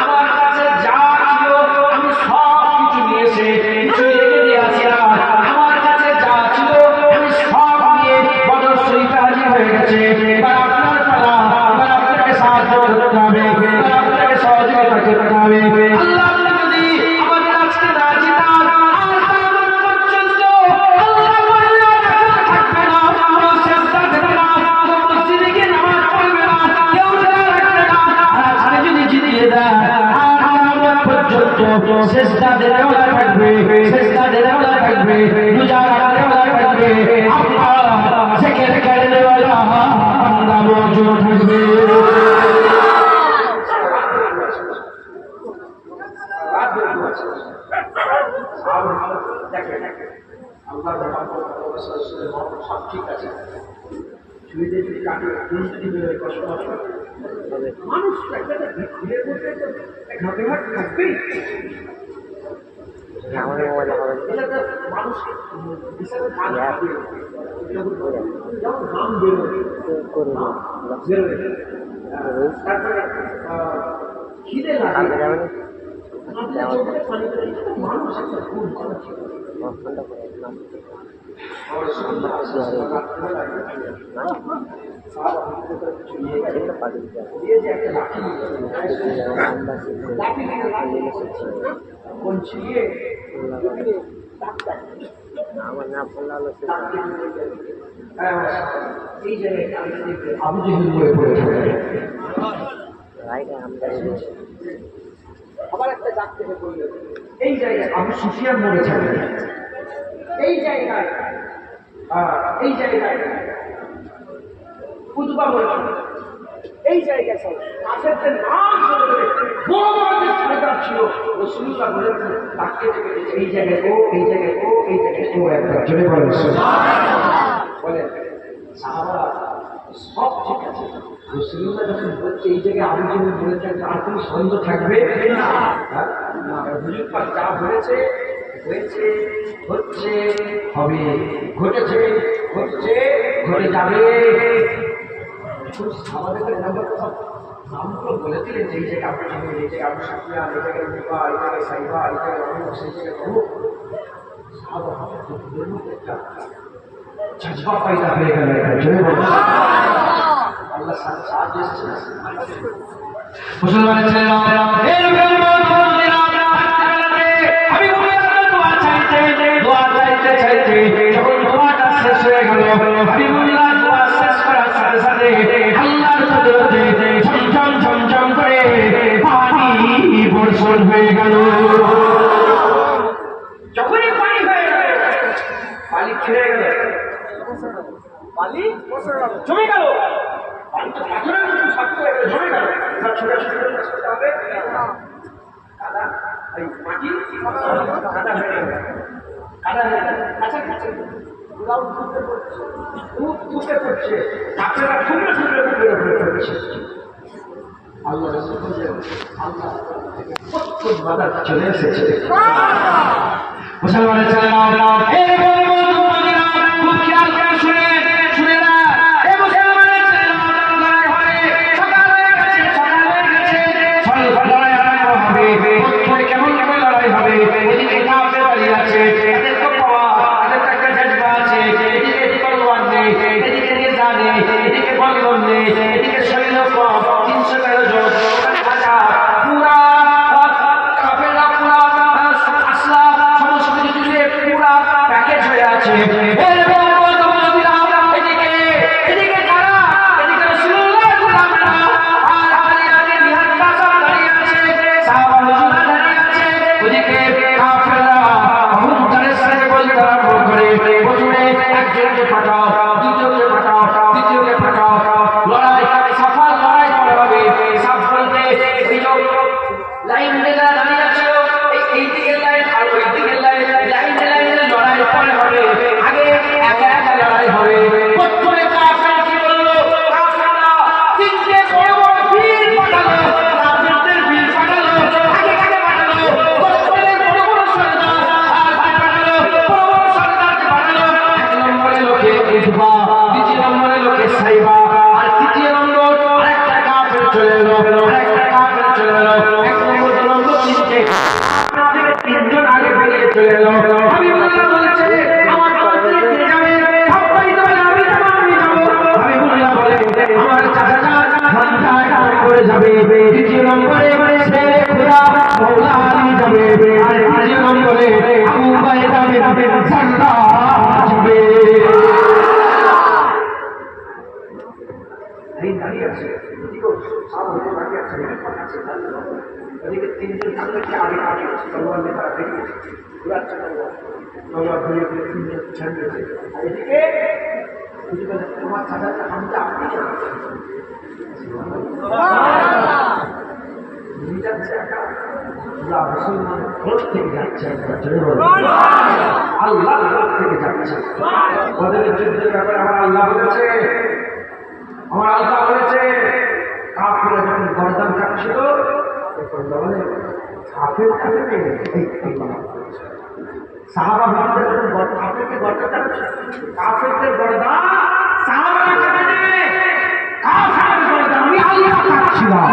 আমার কাছে যা ছিল আমি সব কিছু নিয়েছে, কিছু রেখে দিয়েছি না। আমার কাছে যা ছিল আমি সব নিয়ে বদর শরীফে হাজির হয়ে গেছে। এবার আপনার পালা, এবার আপনাকে সাহায্য করতে হবে, এবার আপনাকে সহযোগিতা করতে হবে। আল্লাহ আপনি যদি আমাদের আজকে না জিতান, আর কিয়ামত পর্যন্ত আল্লাহ বললেও থাকবে না, কেউ সেজদা দেবে না, কেউ মসজিদে গিয়ে নামাজ পড়বে না, কেউ রোজা রাখবে না। আর আজকে যদি জিতিয়ে দেন, আর কিয়ামত পর্যন্ত সেজদা দেওয়ালা থাকবে, সেজদা দেওয়ালা থাকবে, রোজা রাখনেওয়ালা থাকবে, আপনার জিকির করনেওয়ালা বান্দা মওজুদ থাকবে। সব ঠিক আছে, মানুষ ঘাটে থাকবেই, মানুষকে যেমন ঘাম বেরোয়, তারপরে খিদে লাগে, মানুষ একটা ভুল আমার না বললে আলো এই জায়গায় আবু জেহেল মরে পড়েছে। আবার একটা জাত থেকে বললেন এই জায়গায় আবু সুফিয়ান মরেছে। এই জায়গায় উতবা মরেছে। এই জায়গায় সব কাফেরদের নাম ধরে বড় বড় যে সরদার ছিল রাসূলুল্লাহ বলেছেন তাকে থেকে এই জায়গায় ও এই জায়গায় ও এই জায়গায় ও একটা জোরে বলেন সুবহানাল্লাহ। বলেন সাহাবারা সব ঠিক আছে, রাসূলুল্লাহ যখন বলছে এই জায়গায় আবু জেহেল বলেছেন আর কোনো সন্দেহ থাকবে না। হুজুর পাক যা বলেছে হয়েছে, হচ্ছে, হবে, ঘটেছে, ঘটছে, ঘটে যাবে। আমাদের নামগুলো বলে দিলেন যে এই জায়গায় আবু জেহেল, এই জায়গায় আবু সুফিয়ান, এই জায়গায় উতবা, এই জায়গায় সাইবা, এই জায়গায় অমুক, সেই জায়গায় অমুক। জজবা পয়দা হয়ে গেল। আল্লাহ সাহায্য এসেছে। মুসলমানের ছেলেরা যখন দোয়াটা শেষ হয়ে গেল, হাবিবুল্লাহ দোয়া শেষ করার সাথে সাথে আল্লাহর কুদরতে ঝমঝম ঝমঝম করে পানি বর্ষণ হয়ে গেল। যখনই পানি হয়ে গেল, পানি ছেড়ে গেল, পানি জমে গেল, পানি তো পাথরের মতো শক্ত হয়ে গেল, জমে গেল। এবার ছোটাছুটি করতে হবে, কাদা এই মাটি কাদা হয়ে গেল, কাদা হয়ে গেল, কাছাকাছি উড়াও ঢুকে পড়ছে, খুব ঢুকে পড়ছে, কাপড়েরা ঠুকরে ঠুকরে ঠুকরে পড়ছে। আল্লাহ রাসূল বলেন আল্লাহ থেকে প্রত্যেক বাধা চলে এসেছে। মুসলমানের ছেলেরা এই বন্ধুরা খুব খেয়াল করে শুনে না। এই মুসলমানের ছেলেরা লড়াই হবে, সকাল হয়ে গেছে, লড়াই আরম্ভ হবে। প্রথমে কেমন কেমন লড়াই হবে, এদিকে কাফের দাঁড়িয়ে আছে, তাদের তো পাওয়ার, তাদের একটা জজবা আছে, এদিকে তলোয়ার নেই, এদিকে নেজা নেই, এদিকে বন্ধন নেই, এদিকে শরীর কম 313 জন পুরা কাফেররা পুরা আসলা সমস্ত কিছু দিয়ে পুরা প্যাকেজ হয়ে আছে। এদিকে কারা, এদিকে রাসূলুল্লাহ গোলামেরা আর আলিয়াকে নিহত কাসাব দাঁড়িয়ে আছে, সাহাবা হুজুররা দাঁড়িয়ে আছে। ওদিকে কাফেররা অহংকারের সাথে বলতে আরম্ভ করে, প্রথমে একজনকে পাঠাও, দ্বিতীয়কে পাঠাও, তৃতীয়কে পাঠাও, লড়াই সাফাল লড়াই করা হবে। সাফ বলতে লাইন মেলা দাঁড়িয়ে আছে, এই দিকের লাইন আর ওই দিকের লাইন, লাইনে লাইনে লড়াই পরে হবে, আগে একা একা লড়াই হবে। প্রথমে কাফের কি বললো, কাফেররা তিনটে বড় বড় বীর পাঠালো, কাফেরদের বীর পাঠালো, আগে আগে পাঠালো, প্রথমে বড় বড় সর্দার আর ভাই পাঠালো, বড় বড় সর্দারকে পাঠালো। এক নম্বরে লোকে উতবা, দ্বিতীয় নম্বরে লোকে সাইবা, আর তৃতীয় নম্বর আরেকটা কাফের চলে এলো, আরেকটা কাফের চলে এলো। এক নম্বর দু নম্বর তিনটে আপনাদের তিনজন আগে বেরিয়ে চলে এলো। হাবিবুল্লাহ বলেছে আমার দলকে কে যাবে, সবাই তো আমি যাবো, আমি যাবো। হাবিবুল্লাহ বলে আমার চাচাটা ঘন্টায় কাজ করে যাবে। দ্বিতীয় নম্বরে শেরে খুদা মওলা আলী যাবে, আর তৃতীয় নম্বরে আবু উবাইদা বিন জাররাহ যাবে। এই দাঁড়িয়ে আছে, এদিকেও সব হয়ে দাঁড়িয়ে আছে, এদিকে তিনজন থাকলে আগে আগে তলোয়ার নিয়ে তারা বেরিয়েছে, ঘুরাচ্ছে তলোয়ার ঘুরিয়ে ঘুরিয়ে তিনজন ছাড়িয়েছে। আর এদিকে তোমার চাচাটা হামজা আপনি যাচ্ছে একা, মুসলমান ঘর থেকে যাচ্ছে, আল্লাহ ঘর থেকে যাচ্ছে। ওদের যুদ্ধের ব্যাপারে আমার আল্লাহ বলেছে, আমার আল্লাহ বলেছে কাফেররা যখন গর্দান কাটছিল তখন বলে কাফের কাটবে, সাহাবা ভাইদের যখন কাফেরকে গর্দান কাটছে, কাফেরদের গর্দান সাহাবারা কাটে, কাফেরের গর্দান আমি আল্লাহ কাটছিলাম।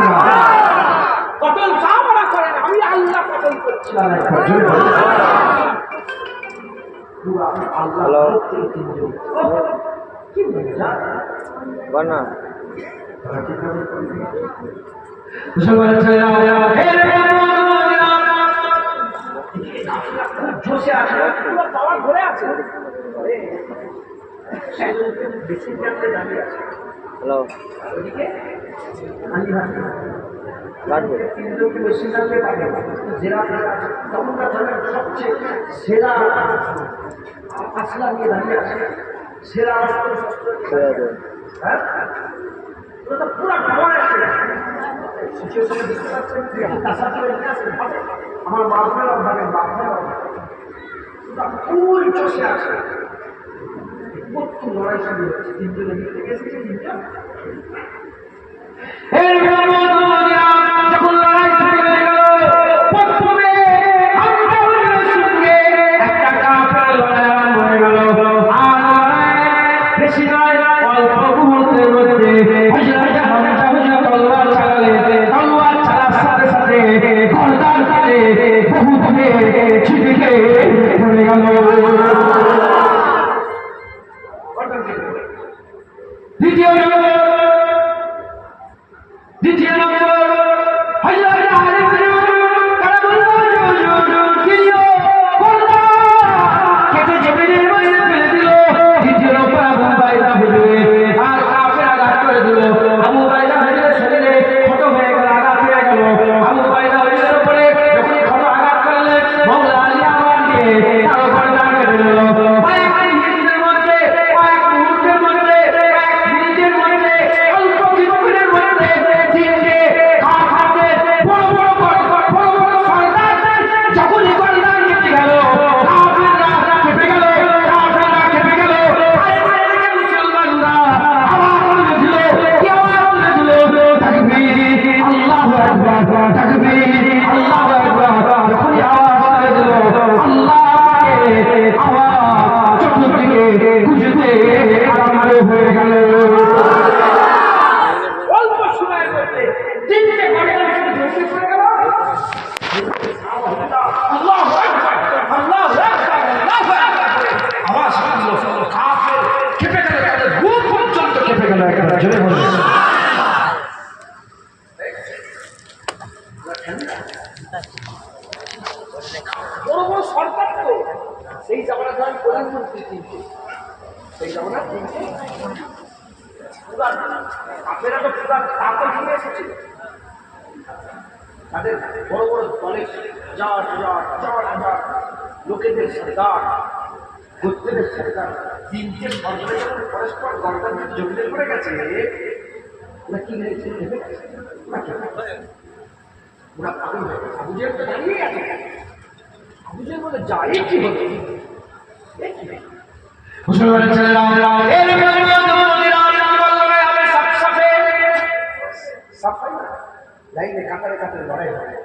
কতল সাহাবারা করেন, আমি আল্লাহ কতল করছিলাম। হ্যালো কি মজা বনা জোশে আছে পুরো পাওয়ার ধরে আছে বেশি দাঁড়িয়ে আছে হ্যালো ওদিকে আলিহাট লাগবে তিনজনকে বেশি জানলে পাবে জেরা তখনকার ধরনের সবচেয়ে সেরা আসলা নিয়ে দাঁড়িয়ে আছে সেরা ছেড়ে দে হ্যাঁ ওটা তো পুরো পাওয়ার আছে সিচুয়েশনে দেখতে পাচ্ছেন তাছাড়া আমার মাফের ভাবে বাপের ফুল চষে আছে কত লড়াই শুরু হচ্ছে তিনজনে মিলে গেছে তিনজন যখন লড়াই শুরু হয়ে গেল প্রথমে হামজার সঙ্গে একটা কাফের লড়াই আরম্ভ হয়ে গেল আর লড়াই বেশি নয় অল্প মুহূর্তের মধ্যে হযরত হামজা তলোয়ার চালার সাথে সাথে গর্দান কেটে বহু দূরে ছিটকে পড়ে গেল দ্বিতীয় নম্বর হযরত আলী দ্বিতীয় কেটে জমিনের মধ্যে ফেলে দিল দ্বিতীয় নম্বর আবু বাইদা হুজুরে আর কাফের আঘাত করে দিল আবু বাইদা হুজুরের শরীরে ক্ষত হয়ে গেল আঘাত হয়ে গেল আবু বাইদা হুজুরের উপরে যখন ক্ষত আঘাত করলেন মওলা আলী আমার দিয়ে তার উপরে দাঁড় কেটে দিল কয়েক মিনিটের মধ্যে কয়েক মুহূর্তের মধ্যে কয়েক মিনিটের মধ্যে অল্প কিছুক্ষণের মধ্যে তিনটে কাফেরদের বড় বড় সর্দারদের যখনই গর্দান কেটে গেল কাফেররা কেঁপে গেল আরে মুসলমানরা আওয়াজ তুলে দিল কি আওয়াজ তুলে দিল তাকবীর আল্লাহু আকবার তাকবীর আল্লাহু আকবার যখনই আওয়াজ তুলে দিল আল্লাহকে আওয়াজ চতুর্দিকে গুঁজতে আরম্ভ হয়ে গেল অল্প সময়ের মধ্যে তিনটে গর্দান শুধু ধ্বংস করে গেল আল্লাহু আকবার আল্লাহু আকবার আল্লাহু আকবার আওয়াজ শুনলো কাফের কেঁপে গেল তাদের বুক পর্যন্ত কেঁপে গেল একেবারে জোরে বলে বড় বড় সরকার তো সেই জামানা ধরেন প্রধানমন্ত্রী তিনটে সেই জামানা তিনটে কাফেরা তো পুরা তাকে নিয়ে এসেছিল তাদের বড় বড় দলের লোকেদের সরকার গোত্রের সরকার তিনটে সরকারে যখন পরস্পর গণতন্ত্রের জমিতে করে গেছে ওরা কি হয়েছে ওরা পাগল হয়ে গেছে আবুজের তো দাঁড়িয়ে আছে আবুজের বলে যাই কি হলো মুসলমানের ছেলেরা সাফাই না লাইনে কাতারে কাতারে লড়াই হবে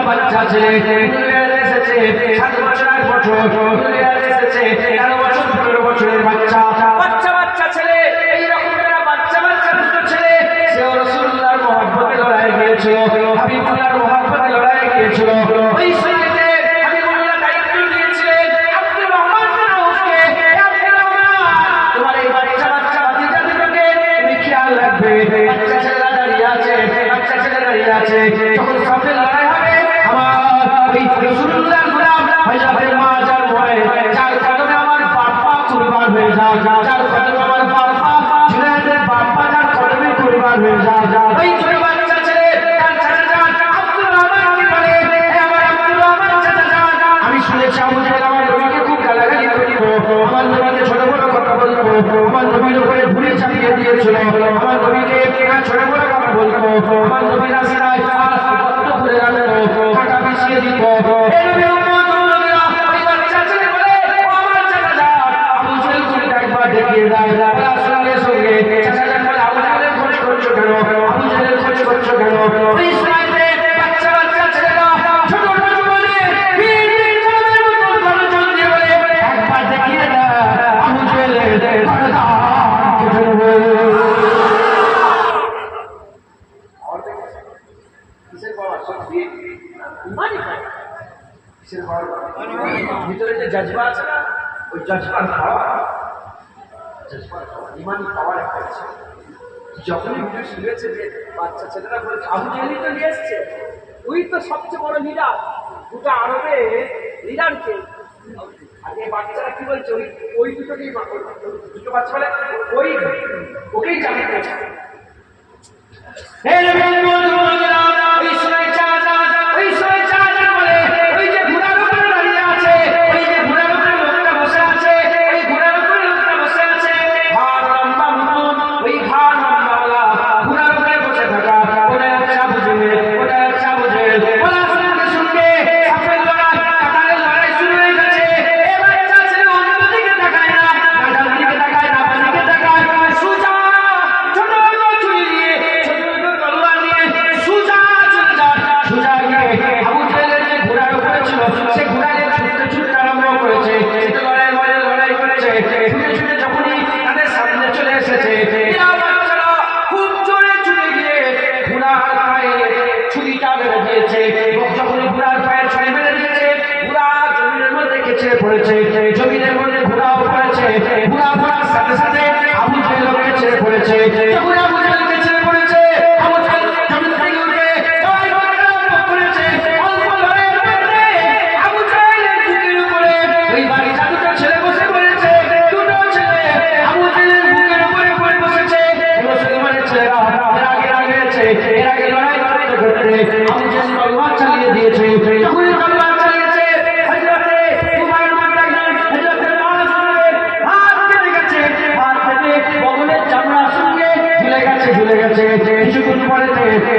বাচ্চা ছেলে এসেছে 7 বছর 8 বছর এসেছে 13 বছর 15 বছরের বাচ্চা ছেলে এইরকম বাচ্চা দুটো ছেলে সে রাসূলুল্লাহর মহব্বতে লড়াই গিয়েছিল হাবিবুল্লাহর মহব্বতে লড়াই গিয়েছিল ওই সময়তে হাবিবুল্লাহ দায়িত্ব দিয়েছিলেন আব্দুর রহমান নাউফকে আব্দুর রহমান তোমার এই বাচ্চা ভাতিজা দুটোকে তুমি খেয়াল রাখবে বাচ্চা ছেলেরা দাঁড়িয়ে আছে যখন সাথে লড়াই হবে আমার ওই রাসূলুল্লাহর গোলাম হযরত মাজার ভয়ে যার কারণে আমার বাবা কুরবান হয়ে যায় যার কারণে আমার বাবা জুনায়েদের বাবা যার কারণে কুরবান হয়ে যায় ওই ছোট বাচ্চা ছেলে তার চাচা যান আব্দুর রহমান কি বলে আমার আব্দুর রহমান চাচা যান আমি শুনেছি আবু জাহেল আমার নবীকে খুব গালাগালি করত আমার নবীকে ছোট বড় কথা বলতো আমার নবীর উপরে ভুলে চাপিয়ে দিয়েছিল আমার নবীকে ছোট বড় কথা বলতো আমার নবী রাস্তায় কত করে রাখতো টাকা মিশিয়ে দিত একবার দেখি জজবার পাওয়া, ইমানি পাওয়ার একটা আছে। যখনই ভিডিও শুনেছে যে বাচ্চা ছেলেরা বলেছে আবু জেহেলই তো নিয়ে এসছে, ওই তো সবচেয়ে বড় লিডার, গোটা আরবে লিডারকে। আর এই বাচ্চারা কি বলছে, ওই দুটোকেই দুটো বাচ্চা বলে ওকেই চালিয়ে দিয়েছে। জমিনের মধ্যে ঘোড়াও পড়েছে, ঘোড়া পড়ার সাথে সাথে আবু জেহেলকে ছেড়ে পড়েছে। যখন আবু জেহেলকে ছেড়ে পড়েছে, আবু জেহেল জমিন থেকে উঠে করেছে। অল্প লড়াইয়ের মধ্যে আবু জেহেলের বুকের উপরে ওই বাড়িটা দুটো ছেলে বসে পড়েছে। দুটো ছেলে আবু জেহেলের বুকের উপরে পড়ে বসেছে। মুসলমানের ছেলেরা এর আগে লড়াই করতে করতে আবু জেহেল তলোয়ার চালিয়ে দিয়েছে। যখন তলোয়ার চালিয়েছে, ঝুলে গেছে। কিছুক্ষণ পরে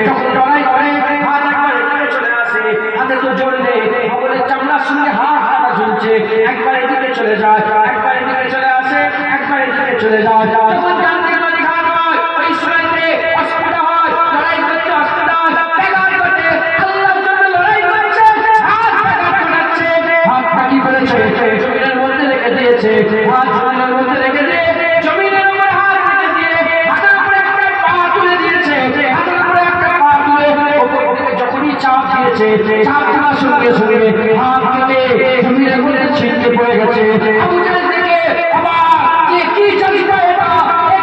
যখন লড়াই করে হাত একবার এদিকে চলে আসে, হাতে তো জোর নেই, বগলের চামড়ার সঙ্গে হাত কাটা ঝুলছে। একবার এদিকে চলে যায়, একবার এদিকে চলে আসে, একবার এদিকে চলে যায়। যখন ডান দিকে বাঁ দিকে হাত হয়, ওই সময়তে অসুবিধা হয়, লড়াই করতে অসুবিধা হয়, ব্যাঘাত ঘটে। আল্লাহর জন্য লড়াই করছে, হাত ব্যাঘাত ঘটাচ্ছে, হাত ফাঁকি করেছে, জমিনের মধ্যে রেখে দিয়েছে। হাত জমিনের মধ্যে রেখে দিয়ে জমিনের উপর হাত রেখে দিয়ে হাতের উপরে একটা পা তুলে দিয়েছে। হাতের উপরে একটা পা তুলে ওপর থেকে যখনই চাপ দিয়েছে, চাপ দেওয়ার সঙ্গে সঙ্গে হাত কেটে জমিনের মধ্যে ছিটকে পড়ে গেছে। আবু জেহেল থেকে আবার কি চালিবা এটা,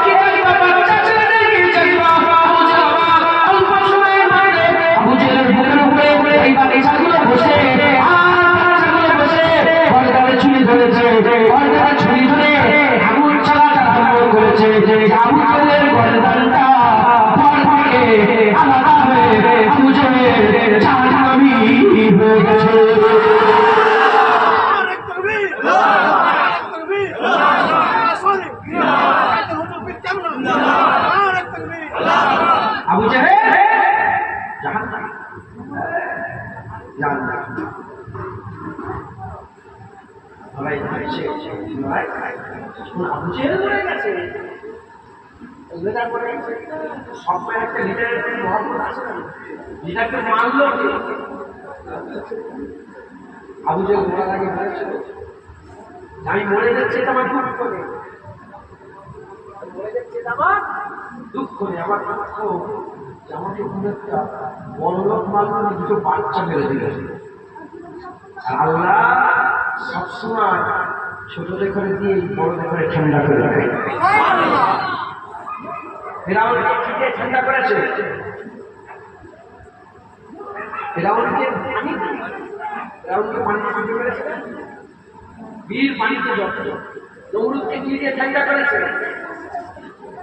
কি চালিবা বাচ্চা ছেলেদের কি চালিবা। আবু জেহেল আবার অল্প সময়ের মধ্যে আবু জেহেলের বুকের উপরে এই বাচ্চাগুলো বসে গর্দানে ছুরি ধরেছে। গর্দানে ছুরি ধরে আগুন চালাতে আরম্ভ করেছে। আবু জেহেলের গর্দানটা পরপরে আলাদা হয়ে আবু জেহেল জাহান্নামী হয়ে গেছে। আবু জেহেল জাহান্নামী। আবু জেহেল মরে গেছে, সবাই একটা লিডারের মহব্বত আছে না, লিডারকে মানলো কি? আবু জেহেল মরার আগে বলেছিল আমি মরে যাচ্ছি, এটা আমার দুঃখ নেই, মরে যাচ্ছে আমার দুঃখ নেই, আমার দুঃখ আমাকে কোনো একটা বড়লোক মানলো না, দুটো বাচ্চা মেরে দিল। আল্লাহ সবসময় ছোটদের করে দিয়ে বড়দের করে ঠান্ডা করে রাখে। ফেরাউনকে কি দিয়ে ঠান্ডা করেছে? ফেরাউনকে পানিতে ঠান্ডা করেছে, বীর পানিতে যত। নমরুদকে কি দিয়ে ঠান্ডা করেছে?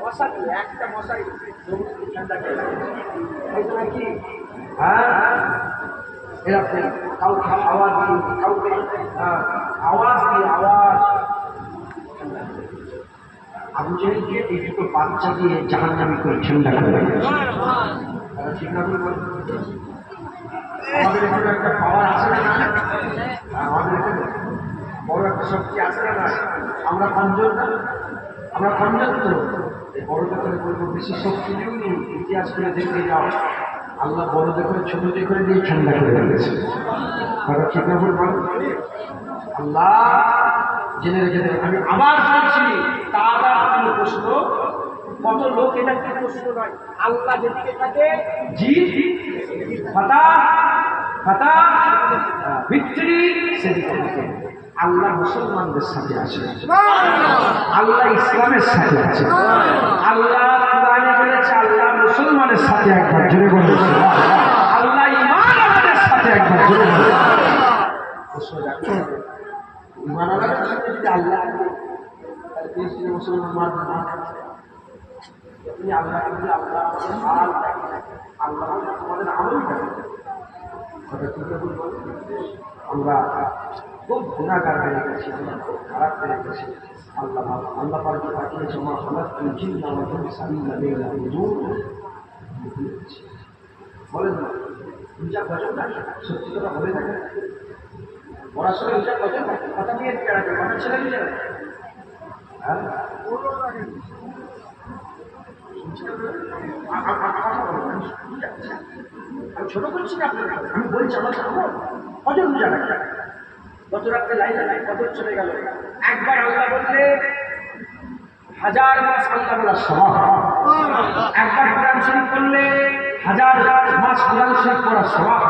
মশা দিয়ে, একটা মশাই নমরুদকে ঠান্ডা করেছে। হয়তো নাকি এরকম কাউকে আওয়াজ দিয়ে, কাউকে আওয়াজ দিয়ে আওয়াজ। আবু জেহেলকে এই দুটো বাচ্চা দিয়ে জাহান্নামী করে ঠান্ডা করে তারা ঠিক না করে আমাদের এখানে একটা পাওয়ার আছে না, আমাদের এখানে বড় একটা শক্তি আছে না। আমরা কমজোর না, আমরা কমজোর তো এই বড়দের করে বলবো বেশি শক্তি দিও নি। ইতিহাস করে দেখতে যাও, আল্লাহ বড়দের করে ছোটদের করে দিয়ে ঠান্ডা করে দিয়েছে। তারা ঠিক না বলবো আল্লাহ জেনে রেখে দেবে। আমি আবার বলছি, তার কোনো প্রশ্ন, কত লোক এটা কি প্রশ্ন নয়। আল্লাহ যেদিকে থাকে জি ফাতা ফাতা ভিক্টরি সেদিকে থাকে। আল্লাহ মুসলমানদের সাথে আছে, আল্লাহ ইসলামের সাথে আছে, আল্লাহ কোরআনে বলেছে আল্লাহ মুসলমানের সাথে, একবার জোরে বলেছে আল্লাহ ঈমান আমাদের সাথে, একবার জোরে বলেছে ঈমান আমাদের সাথে। যদি আল্লাহ মুসলমান তুমি আল্লাহ আল্লাহ আল্লাহ তোমাদের আমল আমরা খুব গুণাগার হয়ে গেছি, আমরা খুব খারাপ হয়ে গেছি। আল্লাহ আল্লাহ পাকে পাঠিয়েছে মা আল্লাহ জিন্না বলেন না পূজা ভজন না, সত্যি কথা বলে থাকে পড়াশোনা পূজা ভজন না, কথা নিয়ে রাখবে কথা ছেলে নিয়ে রাখবে। হ্যাঁ আমি ছোট করছি না আপনার, আমি বলছি আমার কজন পূজা রাখা গত রাত্রে লাইটা নাই কত চলে গেল। একবার আল্লাহ বললে 1000 মাস আল্লাহ বলার স্বভাব, একবার কোরআন শরীফ করলে 1000 মাস কোরআন শরীফ পড়ার স্বভাব।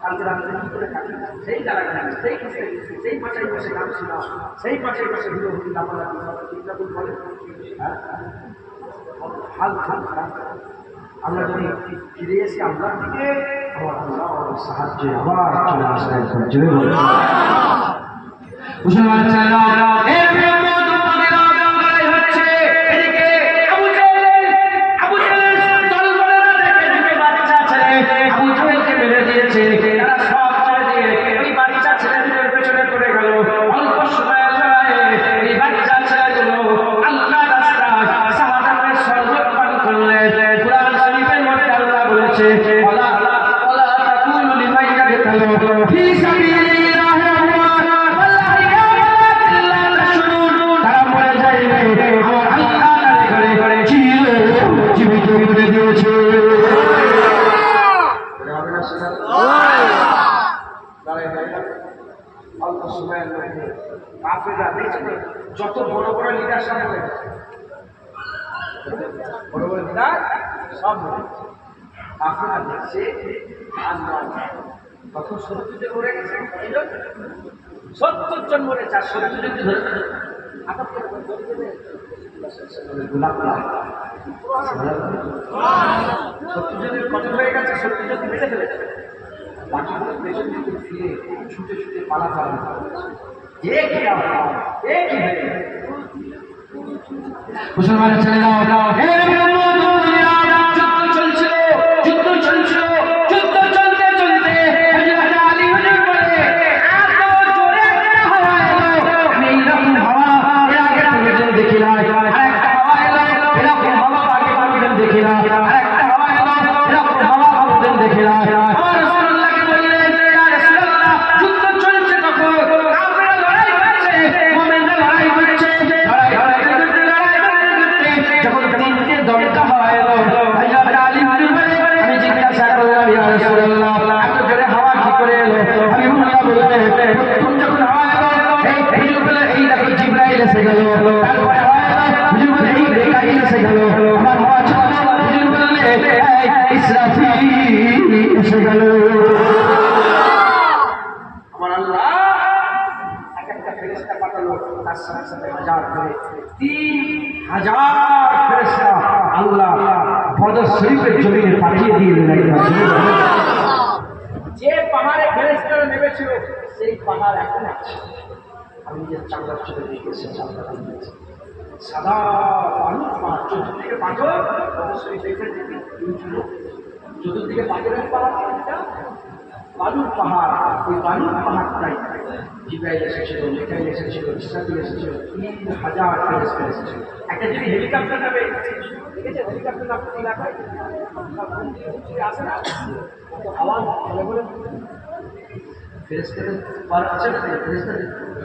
কালকে রাত্রে কি করে থাকি সেই জায়গায় থাকি, সেই খুশি সেই পাঁচাই বসে গান শোনা, সেই পাঁচাই বসে ভিডিও চিন্তা বলে হাল হাল আমরা যদি ফিরে এসে আল্লাহর দিকে আমার আল্লাহ সাহায্যে আবার চলে আসবে। জোরে বলুন মুসলমান ছেলেরা, এর বিরুদ্ধে লড়াই হচ্ছে। এদিকে আবু জাহেল দলবলেরা দেখে দুটো বাচ্চা ছেলে আবু জাহেলকে মেরে দিয়েছে। তারা সব ছেড়ে দিয়ে ওই বাচ্চা ছেলে দুটোর পেছনে পড়ে গেল। অল্প সময়ের লড়াইয়ে এই বাচ্চা ছেলেগুলো আল্লাহ রাস্তায় শাহাদাতের শরবত পান করলে। কুরআন শরীফের মধ্যে আল্লাহ বলেছে ওয়ালা তাকুলু লিমান ইয়াকতালু ফি সাবিলিল্লাহি ওয়াল্লাহি ইল্লা তাশুরুন। তারা মরে যাইবে আর আল্লাহ তাদের ঘরে জীবিত করে দিয়েছে। অল্প সময়ের মধ্যে কাফেররা দেখছে যত বড় বড় লিডার সব মরে গেছে, বড় বড় লিডার সব মরে গেছে। কাফেররা দেখছে তখন 70 জন মরে গেছে, 70 জন মরেছে আর 70 জন ধরে আটক করে 70 জনের কত হয়ে গেছে, 70 জন মেরে ফেলেছে। বাকিগুলো পেছন দিকে ফিরে ছুটে ছুটে পালাতে আরম্ভ করেছে। মুসলমানের ছেলেরা চলছিল, যুদ্ধ চলছিল, যুদ্ধ চলতে চলতে আমি এইরকম হাওয়া এর আগে কোনোদিন দেখি না, আরেকটা হাওয়া এলো এরকম হাওয়া আগে কোনোদিন দেখি না, আরেকটা হাওয়া এলো এরকম হাওয়া কোনোদিন দেখি না। আমার আল্লাহ এক একটা ফেরেশতা পাঠালো, তার সাথে সাথে 1000 করে 3000 ফেরেশতা আল্লাহ বদর শরীফের জমিনে পাঠিয়ে দিয়ে দিলেন। যে পাহাড়ে ফেরেশতারা নেমেছিল সেই পাহাড় এখন আছে। আমি নিজের চামড়ার চোখে দেখেছি, চামড়া দেখেছি সাদা বালুর পাহাড়, চতুর্দিকে পাথর। বদর শরীফের চতুর্দিকে পাথরের পাহাড়, বালুর পাহাড়। ওই বালুর পাহাড়টাই জিবরাইল এসেছিল, মিকাইল এসেছিল, ইসরাফিল এসেছিল, 3000 ফেরেশতা এসেছিল। একটা যদি হেলিকপ্টার নামে দেখেছে, হেলিকপ্টার আপনার এলাকায় আসে না, আওয়াজ বলে বলে ফেরেশতাদের পার আছে না,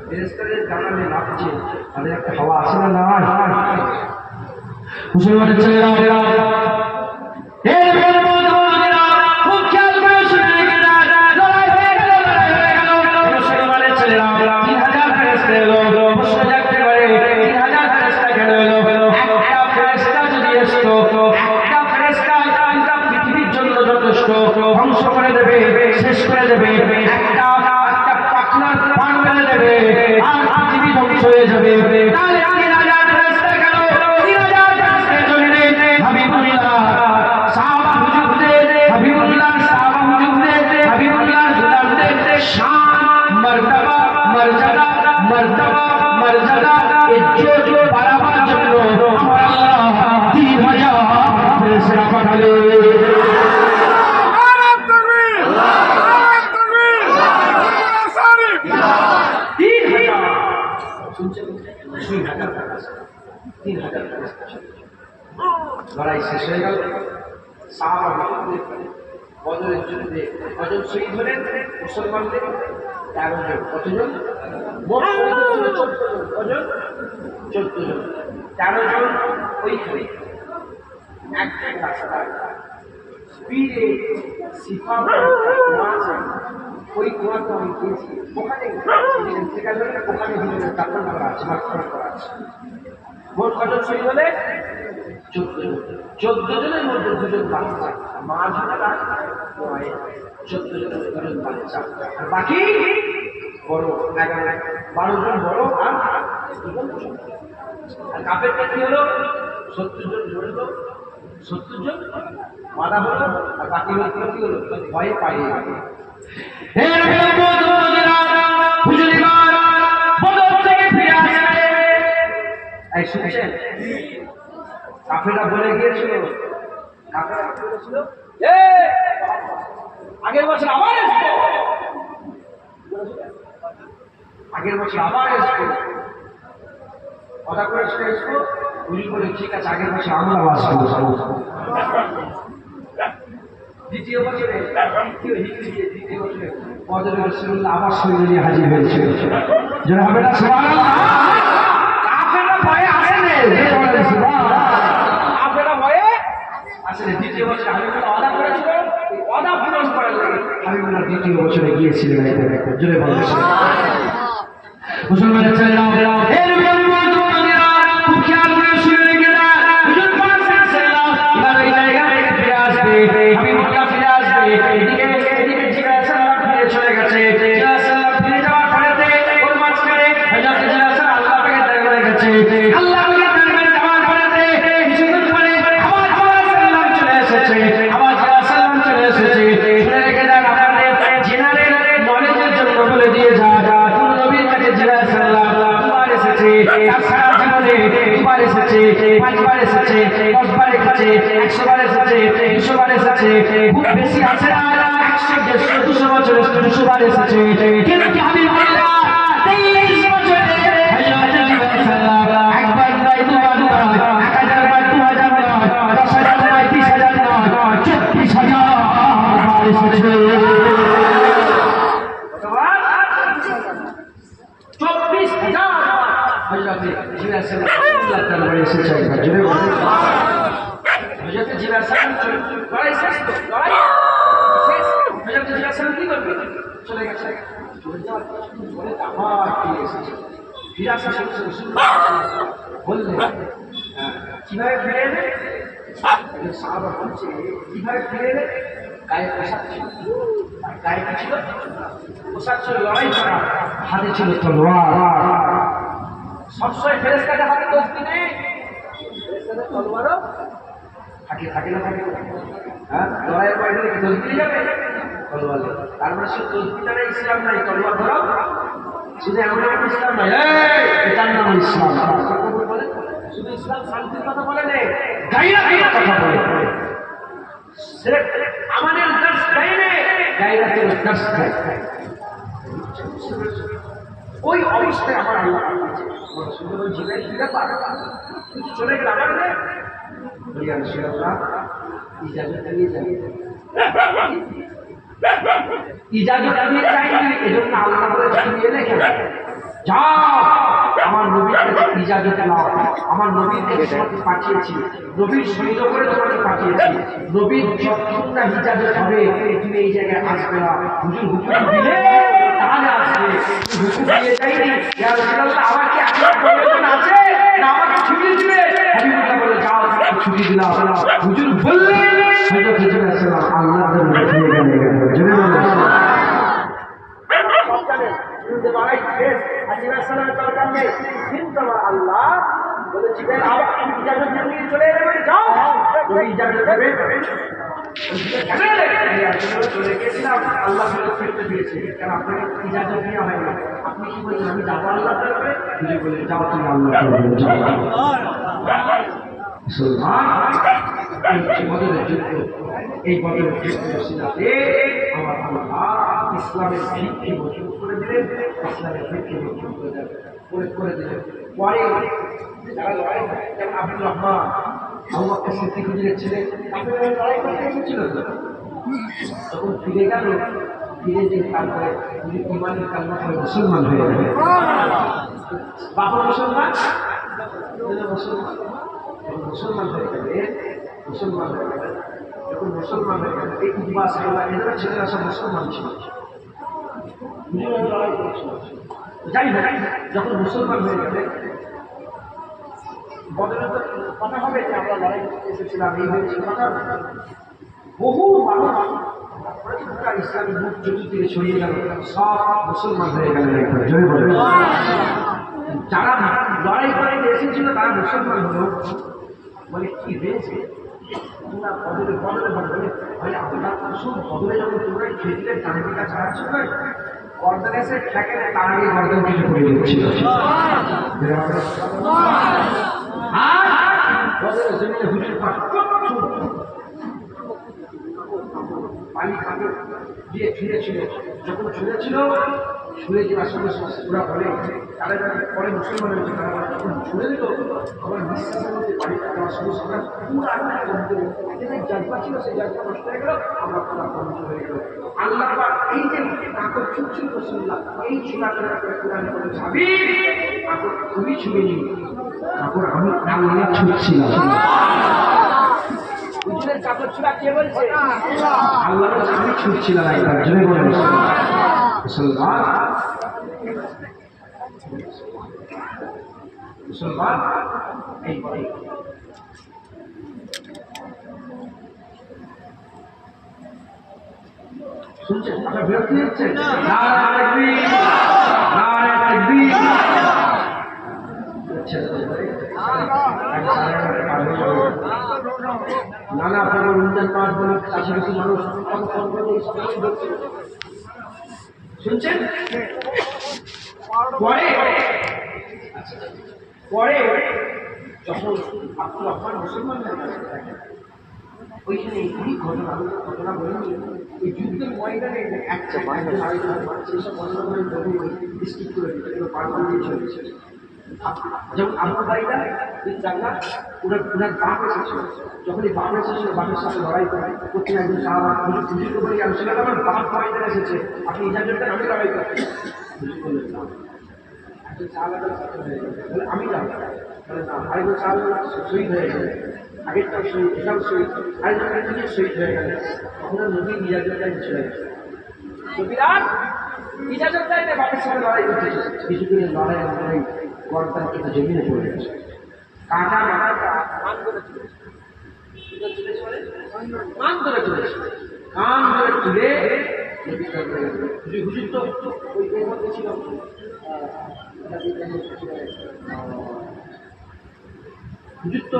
ফেরেশতাদের জানালে লাগছে তাদের একটা হাওয়া আছে না। না মুসলমানের ছেলেরা ধ্বংস করে দেবে, শেষ করে দেবে, একটা পাখনার প্রাণ মেরে দেবে। সেরা পাঠালে লড়াই শেষ হয়ে গেল। সাহাবা বদরের যুদ্ধে কজন শহীদ হলেন মুসলমানদের? 13 জন। কতজন? মোট কজন? 14 জন। 13 জন ওইখানে এক রাস্তায় স্পিডে সিফা ওই কুয়াতে আমি গিয়েছি, ওখানে ওখানে দাফন করা আছে, মাফন করা আছে। মোট কজন শহীদ হলে? 14 জন। 14 জনের মধ্যে 2 জন বাচ্চা, মা ঝামেলা 14 জনের 2 জন বাচ্চা, আর বাকি বড় 12 জন বড় আর 2 জন ছোট। আর কাফেরটা কি হলো? 70 জন মরল, 70 জন মারা হলো, আর বাকি লোক কি হলো? ভয়ে পালিয়ে গেল। এই শুনছেন? কাফেররা বলে গিয়েছিল, কাফেররা বলেছিল আগের বছর আবার আসবো, আগের বছর আবার আসবো, কথা করে আসবো। উনি বলে ঠিক আছে, আগের বছর আমরা আসবো। দ্বিতীয় বছরে দ্বিতীয় বছরে বদরে রাসূলুল্লাহ আবার সৈন্য নিয়ে হাজির হয়েছিল। যারা হবে না সুবহানাল্লাহ, কাফেররা ভয়ে আসেনি, কাফেররা ভয়ে আসেনি। দ্বিতীয় বছরে হাবিবুল্লাহ ওয়াদা করেছিল, ওয়াদা পূরণ করার লাগে হাবিবুল্লাহ দ্বিতীয় বছরে গিয়েছিলেন। জোরে বলেন মুসলমানের ছেলেরা, এর বিরুদ্ধে খুব খেয়াল করে শুনে গেলা, হুজুর পাক সাল্লাল্লাহু আলাইহি ওয়া সাল্লাম ফিরে আসবে, হাবিবুল্লাহ ফিরে আসবে। এদিকে জিবরাইল সাল্লাল্লাহু ফিরে চলে গেছে। জিবরাইল সাল্লাল্লাহু ফিরে যাওয়ার পরেতে ওর মাঝখানে হযরত জিবরাইল সাল্লাল্লাহু আল্লাহ পাকের দরবারে গেছে। আল্লাহ পাকের দরবারে যাওয়ার পরেতে কিছুক্ষণ পরে আবার সাল্লাম চলে এসেছে, আবার সাল্লাম চলে এসেছে। শুনে রেখে যান, আপনাদের জেনারেল নলেজের জন্য বলে দিয়ে যা, নবীর কাছে জিবরাইল সাল্লাল্লাহু দুবার এসেছে, তার সারা জীবনে দুবার এসেছে, 5 বার এসেছে, 10 বার এসেছে, 100 বার এসেছে, 200 বার এসেছে, খুব বেশি আসে না, 100, 150, 200 বছর 200 বার এসেছে। কিন্তু হাবিবুল্লাহ 23 বছরে হযরত জিবরাইল সাল্লাল্লাহু একবার নয়, দুবার নয়, 1000 বার, 2000 নয়, 10,000 নয়, 20,000 নয়, 34,000 বার এসেছে। 24,000 হযরত জিবরাইল সাল্লাল্লাহু দরবারে এসেছে। একবার জোরে বলুন হযরত জিবরাইল সাল্লাল্লাহু লড়াই শেষ তো, লড়াই শেষ। হযরত জিবরাইল সাল্লাল্লাহু কি করবে? চলে গেছে। চলে যাওয়ার পরে আবার ফিরে এসেছে। ফিরে আসার সঙ্গে রাসূলুল্লাহ বললেন, কিভাবে ফিরে এলে? সাহাবা বলছে, কিভাবে ফিরে এলে? গায়ে পোশাক ছিল, গায়ে কি ছিল? পোশাক ছিল লড়াই করা, হাতে ছিল তলোয়ার। সবসময় ফেরেশতাদের হাতে তসবিহ নেই, ফেরেশতাদের তলোয়ারও থাকে, থাকে না থাকে? হ্যাঁ, লড়াইয়ের ময়দানে কি তসবিহ যাবে? তলোয়ার। তার মানে শুধু তসবিহটা নাই, ইসলাম নাই, তলোয়ার ধরো শুধু এমন একটা ইসলাম নাই, এটার নাম ইসলাম। শুধু ইসলাম শান্তির কথা বলে নেই, গায়রাতের কথা বলে। সির্ফ আমাদের দর্শ দেয় না, গায়রাতের দর্শ দেয়। ওই অবস্থায় আমার আল্লাহ সুন্দর জিবরাইল ফিরে পাবে, চলে গেল আমার নেই। বলি রাসূলুল্লাহ ইজাজত নিয়ে যাই, ইজাজত নিয়ে যাইনি, এজন্য আল্লাহ বলে তুমি এলে কেন? যাও আমার নবীর কাছে ইজাজত নাও, আমার নবীর কাছে তোমাকে পাঠিয়েছি, নবীর সৈন্য করে তোমাকে পাঠিয়েছি, নবীর যতক্ষণ না ইজাজত হবে তুমি এই জায়গায় আসবে না। হুজুর হুকুম দিলে তাহলে আসবে, হুকুম দিয়ে যাইনি। ইয়া রাসূলুল্লাহ আমার কি আপনার প্রয়োজন আছে না আমাকে ছুটি দিবে? হাবিবুল্লাহ বলে যাও ছুটি দিলাম। হুজুর বললেন হযরত জিবরাইল সাল্লাল্লাহু আল্লাহর দরবারে ফিরে গেলেন। জোরে বলুন লড়াই শেষ, আর জিবরাইল সাল্লাল্লাহু দরকার নেই, কিন্তু আমার আল্লাহ বলে জিবরাইল আবার আমি ইজাজত নিয়ে চলে এলে, বলে যাও তুমি ইজাজত দেবে। চলে গেছিলাম, আল্লাহ ফিরতে দিয়েছে, কারণ আপনাকে ইজাজত নেওয়া হয় না। আপনি কি বলছেন আমি যাবো আল্লাহ দরবারে? তুমি বলে যাও তুমি আল্লাহ দরবারে যাও। মুসলমান বদরের যুদ্ধ। এই বদরের যুদ্ধ সিরাতে আমার আল্লাহ ইসলামের ভিত্তি মজবুত করে দিলেন, ইসলামের ভিত্তি মজবুত করে দিলেন। পরে যারা লড়াই করে, যেমন আব্দুর রহমান আবু বকর সিদ্দিক হুজুরের ছেলে, তাদের লড়াই করতে এসেছিল তো, তখন ফিরে গেল, ফিরে যে তারপরে ইমানের কান্না করে মুসলমান হয়ে গেল। বাবা মুসলমান, মুসলমান হয়ে গেলে, মুসলমান হয়ে গেলে, যখন মুসলমান হয়ে গেলে এই উদ্বাস এদের ছেলেরা সব মুসলমান ছিল, লড়াই করেছিল। যাই হোক, যখন মুসলমান হয়ে গেলে বদরের কথা হবে যে আমরা লড়াই করতে এসেছিলাম, এই হয়েছিল কথা, বহু মানুষ ইসলামী মুখ চতুর্দিকে ছড়িয়ে গেল, সব মুসলমান হয়ে গেলেন। যারা লড়াই করে এসেছিল তারা মুসলমান হলো, বলে কি হয়েছে তোমরা বদলে বদলে বদলে ভাই আপনার কুসুম বদলে যখন তোমরা খেতিতে ডান্ডিটা ছাড়াচ্ছিল গর্দান এসে ঠেকে তার আগে গর্দান কিছু করে দিচ্ছিল, আর বদলে জমিনে হুজুর পাঠ পানি কাপড় দিয়ে ছুঁড়েছিল, যখন ছুঁড়েছিল ছুঁড়ে যাওয়ার সঙ্গে ওরা বলে তারা যারা পরে মুসলমান হয়েছে তারা যখন ছুঁড়ে দিল আমার নিঃশ্বাসের মধ্যে পানি দেওয়ার সঙ্গে সঙ্গে পুরো আগুনে বন্ধ যে জাজবা ছিল সেই জাজবা নষ্ট হয়ে গেল, আমরা পুরা বন্ধ হয়ে গেল। আল্লাহ এই যে কাপড় ছুটছিল রসুল্লাহ, এই ছোড়া করে কোরআন করে যাবি কাপড় তুমি ছুঁড়ে নি, কাপড় আমি আল্লাহ ছুটছিলাম। হুজুরের কাপড় ছোড়া কে বলছে? আল্লাহ বলছে আমি ছুটছিলাম একবার, জোরে বলে মুসলমান। মুসলমান এই শুনছেন? আপনার বিরক্তি হচ্ছে? নারে তাকবীর, নারে তাকবীর। নানা প্রকার উন্নয়ন পাওয়ার জন্য কাছাকাছি মানুষ শুনছেন। পরে পরে যখন আব্দুর রহমান মুসলমান ওইখানে এই ঘটনা বলেনি, এই যুদ্ধের ময়দানে একটা সেইসব ডিস্ট্রিক্ট করে পার করে চলেছে। যেমন আমার বাড়িটা ওনার বাপ এসেছিল, যখন এই বাপ এসেছিল বাপের সাথে লড়াই করতে একজন সাহাবা হুজুরকে বলে গেল আমার বাপ ময়দানে এসেছে, আপনি ইজাজত আমি লড়াই করতে আমি যাবো, না আরেকজন সাহাবা শহীদ হয়ে গেলে, আগেরটা শহীদ, এটাও শহীদ, আরেকজন নিজে শহীদ হয়ে গেলে, তখন নদী ইজাজতটাই চলে গেছে। তো বিরাট ইজাজত দেয় না, বাপের সাথে লড়াই করতে কিছুদিনের লড়াই গর্দান কিন্তু জমিনে পড়ে গেছে, কাঁটা মাথাটা মান ধরে চলেছে, কান ধরে চলেছে, কান ধরে তুলে হুজুর তো ওই এর মধ্যে ছিল, হুজুর তো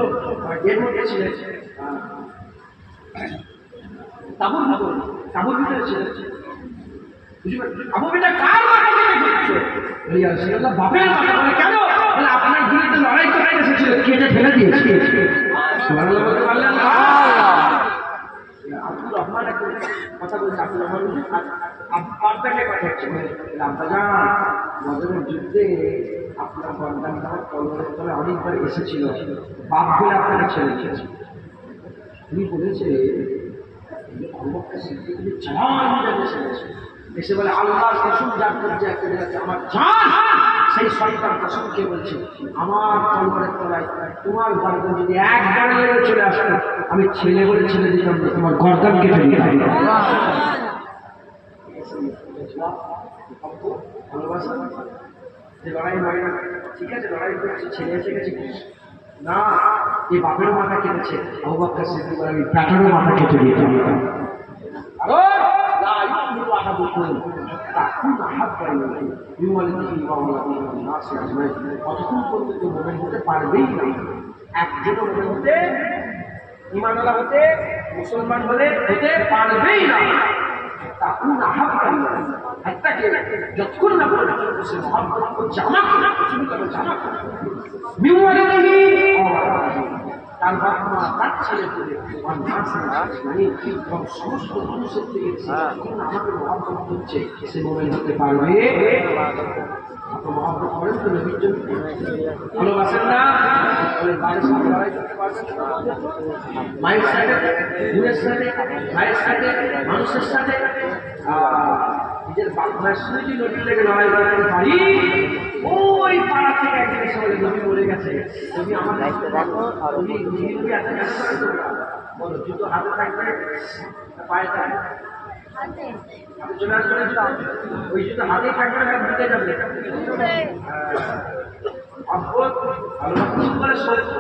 এর মধ্যে ছিলেন, তাবুর ভিতরে ছিলেন। আবু বেটা কার মাথা কেটে দিচ্ছে? বাপের মাথা। কেন? আপনার বিরুদ্ধে লড়াই করে এসেছিল, কেটে ফেলে দিয়েছে। আব্দুর রহমান কথা বলছে, আব্দুর রহমান আপনাকে কথা হচ্ছে বদরের যুদ্ধে আপনার বন্ধান তলোয়ারের তলে অনেকবার এসেছিল, বাপ বলে আপনাকে ছেড়ে দিয়েছে। তিনি বলেছে এসে বলে আল্লাহর কসম যার করছে আমার জান, সেই শয়তান কসমকে বলছে আমার তলোয়ারের তলায় তোমার গর্দান যদি একবার লেগে চলে আসতো আমি ছেলে বলে ছেড়ে দিতাম না, তোমার গর্দান কেটে দিতাম। ভালোবাসা যে লড়াই হয় না, ঠিক আছে লড়াই করছে, ছেলে এসে গেছে না, এই বাপেরও মাথা কেটেছে, আবু বকর সিদ্দিক বলে আমি প্যাটারও মাথা কেটে দিতাম। কতক্ষণ পর্যন্ত মোমেন্ট হতে পারবেই না, একজনও মোমেন্ট হতে ইমানওয়ালা হতে মুসলমান হলে হতে পারবেই না। যতক্ষণ না জামা তার বাবা মা তার ছেলে করে সমস্ত মানুষের থেকে আমাকে মহাব্বত করছে, সে মোমেন হতে পারবে? মহাব্বত করেন তো নবীর জন্য, ভালোবাসেন না? মায়ের সাথে, বোনের সাথে, ভাইয়ের সাথে, মানুষের সাথে নিজের বাপমার সঙ্গে যদি নবীর লেগে লড়াই করতে পারি, ওই পাড়া থেকে একদিন সবাই নবী বলে গেছে, তুমি আমার দায়িত্ব রাখো, তুমি নবী আছে কেন করে তোমরা বলো, জুতো হাতে থাকবে পায়ে থাকবে, চলে আসবে না, ওই জুতো হাতে থাকবে না, দিতে যাবে ভালোবাসা সত্য।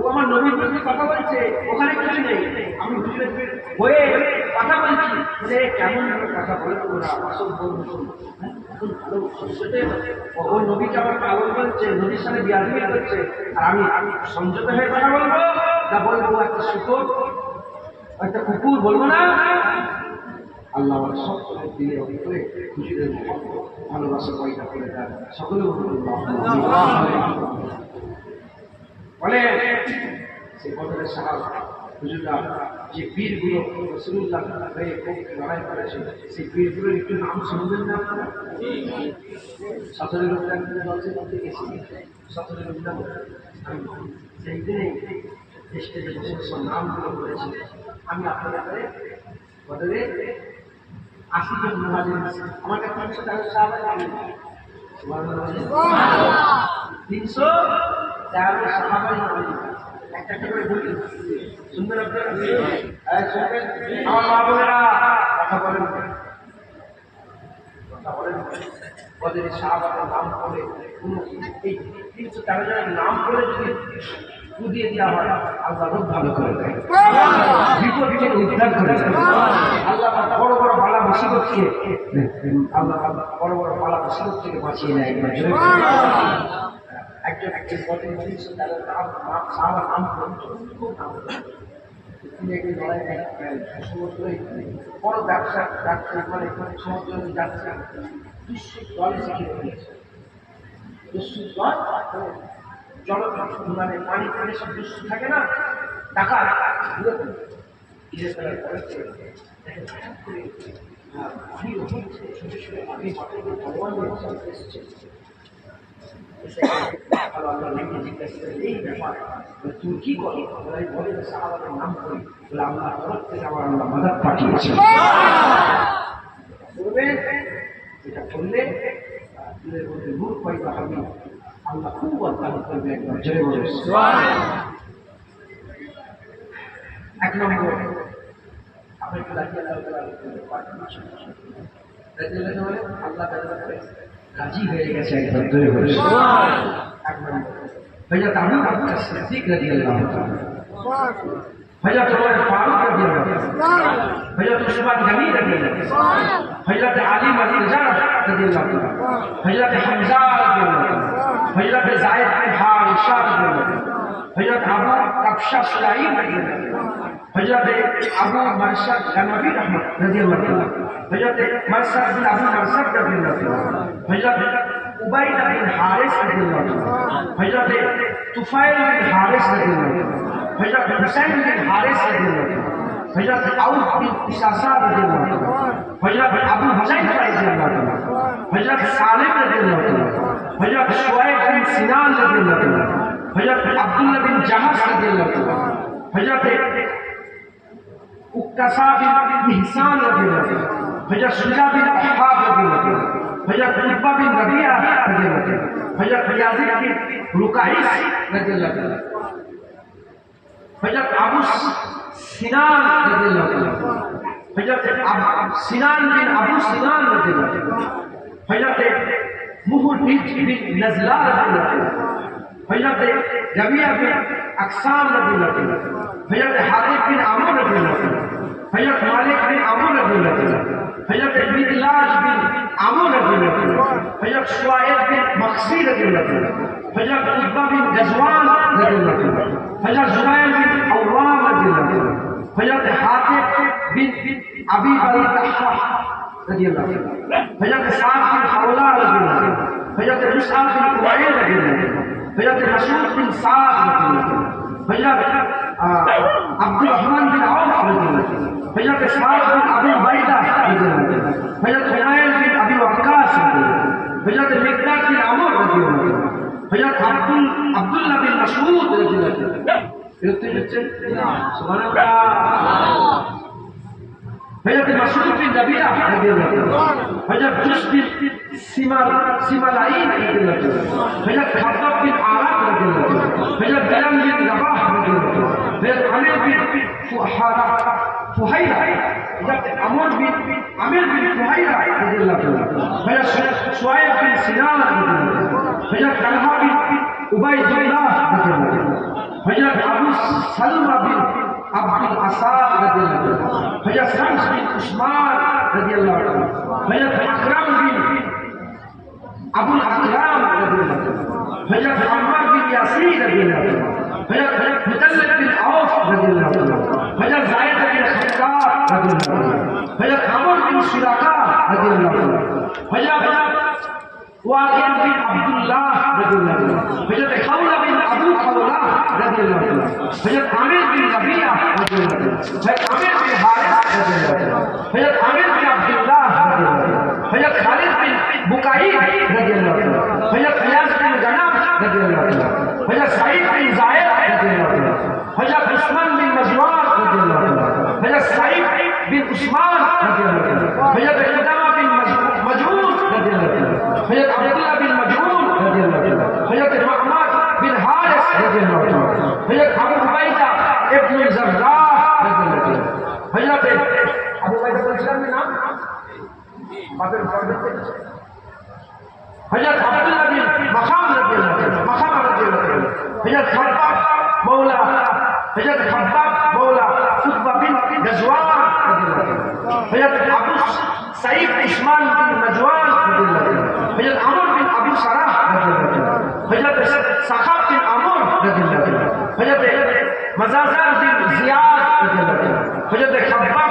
ও আমার নবীর প্রতি কথা বলছে, ওখানে কিছু নেই, আমি হুজুরের হয়ে কথা বলছি, যে কেমন কথা বলে তোমরা অসভ্য এখন ভালো সংসদে ওই নবীকে আমার পাগল বলছে, নবীর সাথে বিয়াদবি করছে, আর আমি সংযত হয়ে কথা বলবো না, বলবো একটা শুকর একটা কুকুর, বলবো না? আল্লাহ আমার সব দিলে অন্তরে হুজুরের ভালোবাসা পয়দা করে দেন, সকলে বলে সে বদরের সাহাবা হুজুররা যে বীরগুলো রাসূলুল্লাহ হয়ে লড়াই করেছে, সেই বীরগুলোর একটু নাম শুনবেন না আপনারা? 17 রমজান দলছে বলতে গেছি, 17 রমজান আমি সেই দিনে স্টেজে বসে সব নামগুলো করেছি। আমি আপনাদের বদরে 80 জন মুহাজির, আমার কাছে 300 সাহাবা আমি 313 সাহাবাই আমি একটা করে বলি, শুনবেন আপনারা? আমার মা বোনেরা কথা বলেন, ওদের সাহাবাদের নাম করে এই 313 জনের নাম করে যদি বুঝিয়ে দেওয়া হয়, আল্লাহ খুব ভালো করে দেয়, বিপদ থেকে উদ্ধার করে দেয়। আল্লাহ বড় বড় বালা মুসিবতকে আল্লাহ বড় বড় বালা মুসিবত থেকে বাঁচিয়ে নেয়। একজন বলেন 313 নাম খুব নাম, তিনি একদিন লড়াই সমুদ্রে বড় ব্যবসা মানে সমুদ্র যাচ্ছে, দুঃসুখ দলে শিখে ফেলেছে, দুঃসুখ দল জল মানে পানি পানি সব দুঃসু থাকে না, টাকা এই ব্যাপার তুমি কি করো, বলে সাহাবাদের নাম করি বলে আল্লাহ তরফ থেকে আমার আল্লাহ মাদাদ পাঠিয়েছে। এটা করলে নূর পয়দা হবে, আল্লাহ খুব আল্লাহ করবে। একবার জয় বলে এক নম্বর আপনাকে আল্লাহ রাজি হয়ে গেছে, একবার জয় বলে এক নম্বর भैया ताबू का सिद्दीक रज़ियल्लाहु ताआला, भैया उमर फारूक रज़ियल्लाहु ताआला, भैया उस्मान गनी रज़ियल्लाहु ताआला, भैया अली मर्तज़ा रज़ियल्लाहु ताआला, भैया हमजा रज़ियल्लाहु ताआला, भैया ज़ायद बिन हारिसा रज़ियल्लाहु ताआला, भैया अबू कब्शा सुलाइम रज़ियल्लाहु ताआला, भैया अबू मरसद गनवी रहमत रज़ियल्लाहु ताआला, भैया मरसद बिन अबू मरसद रज़ियल्लाहु ताआला, भैया उबैदा बिन हारिस रज़ियल्लाहु ताआला, हज़रत तुफैल बिन हारिस रज़ियल्लाहु ताआला, हज़रत हुसैन बिन हारिस रज़ियल्लाहु ताआला, हज़रत औफ बिन इसासा रज़ियल्लाहु ताआला, हज़रत अबू हुज़ैफा रज़ियल्लाहु ताआला, हज़रत सालिम रज़ियल्लाहु ताआला, हज़रत शुऐब बिन सिनान रज़ियल्लाहु ताआला, हज़रत अब्दुल्लाह बिन जहश रज़ियल्लाहु ताआला, हज़रत उक्कासा बिन इहसान रज़ियल्लाहु ताआला, हज़रत शुजा बिन अहबाब रज़ियल्लाहु ताआला, हज़रत उतबा बिन रबिया रज़ियल्लाहु ताआला, हज़रत याज़िद बिन रुकाइस रज़ियल्लाहु ताआला, हज़रत अबू सिनान रज़ियल्लाहु ताआला, हज़रत सिनान बिन अबू सिनान रज़ियल्लाहु ताआला, हज़रत मुहरिज बिन नज़ला रज़ियल्लाहु ताआला, हज़रत रबिया बिन अक़साम रज़ियल्लाहु ताआला, हज़रत हारिस बिन अमर रज़ियल्लाहु ताआला, हज़रत मालिक बिन अमर रज़ियल्लाहु ताआला, हज़रत मिदलाज बिन अमर रज़ियल्लाहु ताआला, हज़रत शुआइब बिन मखसी रज़ियल्लाहु ताआला, हज़रत उतबा बिन गज़वान रज़ियल्लाहु ताआला, हज़रत ज़ुबैर बिन अव्वाम रज़ियल्लाहु ताआला, हज़रत हातिब बिन अबी बलतहा रज़ियल्लाहु ताआला, हज़रत साद बिन हौला रज़ियल्लाहु ताआला, हज़रत मुसअब बिन उमैर रज़ियल्लाहु ताआला, हज़रत मसऊद बिन साद रज़ियल्लाहु ताआला, হযরত আব্দুর রহমান বিন আওফ রাদিয়াল্লাহু আনহু, হযরত সাদ বিন আবু উবাইদা রাদিয়াল্লাহু আনহু, হযরত হুমায়ুন বিন আবি ওয়াক্কাস রাদিয়াল্লাহু আনহু, হযরত মিকদাদ বিন আমর রাদিয়াল্লাহু আনহু, হযরত আব্দুল্লাহ বিন মাসউদ রাদিয়াল্লাহু আনহু। এরকম হচ্ছে সুবহানাল্লাহ। হযরত মাসউদ বিন রাবিআ রাদিয়াল্লাহু আনহু, হযরত জুস বিন সিমালাইন রাদিয়াল্লাহু আনহু, হযরত খাব্বাব বিন আরাদ রাদিয়াল্লাহু আনহু, হযরত বিলাল বিন রাবাহ রাদিয়াল্লাহু আনহু, হযরত আমির বিন ফুহাইরা, হযরত আমির বিন ফুহাইরা রাদিয়াল্লাহু আনহু, হযরত শুআইব বিন সিনান রাদিয়াল্লাহু আনহু, হযরত তালহা বিন উবাইদুল্লাহ রাদিয়াল্লাহু আনহু, হযরত আবু সালমা বিন আব্দুল আসাদ রাদিয়াল্লাহু আনহু, হযরত শামস বিন উসমান রাদিয়াল্লাহু আনহু, হযরত আকরাম বিন আবুল আকরাম রাদিয়াল্লাহু আনহু, হযরত আম্মার বিন ইয়াসির রাদিয়াল্লাহু আনহু, হযরত মুতাল্লিব বিন আওফ রাদিয়াল্লাহু আনহু, হযরত যায়েদ বিন খাত্তাব রাদিয়াল্লাহু আনহু, হযরত আমর বিন সুরাকা রাদিয়াল্লাহু আনহু, হযরত ওয়াকিল বিন আব্দুল্লাহ রাদিয়াল্লাহু আনহু, হযরত খাওলা বিন আবু খাওলা রাদিয়াল্লাহু আনহু, হযরত আমির বিন রাবিআ রাদিয়াল্লাহু আনহু, হযরত আমির বিন হারিস রাদিয়াল্লাহু আনহু, হযরত আমির বিন আব্দুল্লাহ রাদিয়াল্লাহু আনহু, হযরত খালিদ বিন বুকাইর রাদিয়াল্লাহু আনহু, হযরত ইয়াস বিন গানাম রাদিয়াল্লাহু আনহু, হযরত সাঈদ বিন যায়েদ রাদিয়াল্লাহু আনহু, হযরত উসমান বিন মাজওয়ান রাদিয়াল্লাহু আনহু, হযরত সাঈদ বিন উসমান রাদিয়াল্লাহু আনহু, হযরত ইকরামা বিন মাজউন রাদিয়াল্লাহু আনহু, হযরত আব্দুল্লাহ বিন মাজউন রাদিয়াল্লাহু আনহু, হযরত মাহমুদ বিন হারিস রাদিয়াল্লাহু আনহু, হযরত আবু উবাইদা ইবনে জাররাহ রাদিয়াল্লাহু আনহু, হযরত আবু উবাইদা বলছিলেন না বাপের ঘর দেখতে, হযরত আব্দুল্লাহ বিন মাখাম রাদিয়াল্লাহু আনহু, মাখাম রাদিয়াল্লাহু আনহু, হযরত খাব্বাব মাওলা, হযরত খাব্বাব মাওলা উতবা বিন গাজওয়ান রাদিয়াল্লাহু আনহু, হযরত আবু সাঈদ উসমান বিন মাজওয়ান রাদিয়াল্লাহু আনহু, হযরত আমর বিন আবু সারাহ রাদিয়াল্লাহু আনহু, হযরত সাখাব বিন আমর রাদিয়াল্লাহু আনহু, হযরত মাজাজার বিন জিয়াদ রাদিয়াল্লাহু আনহু, হযরত খাব্বাব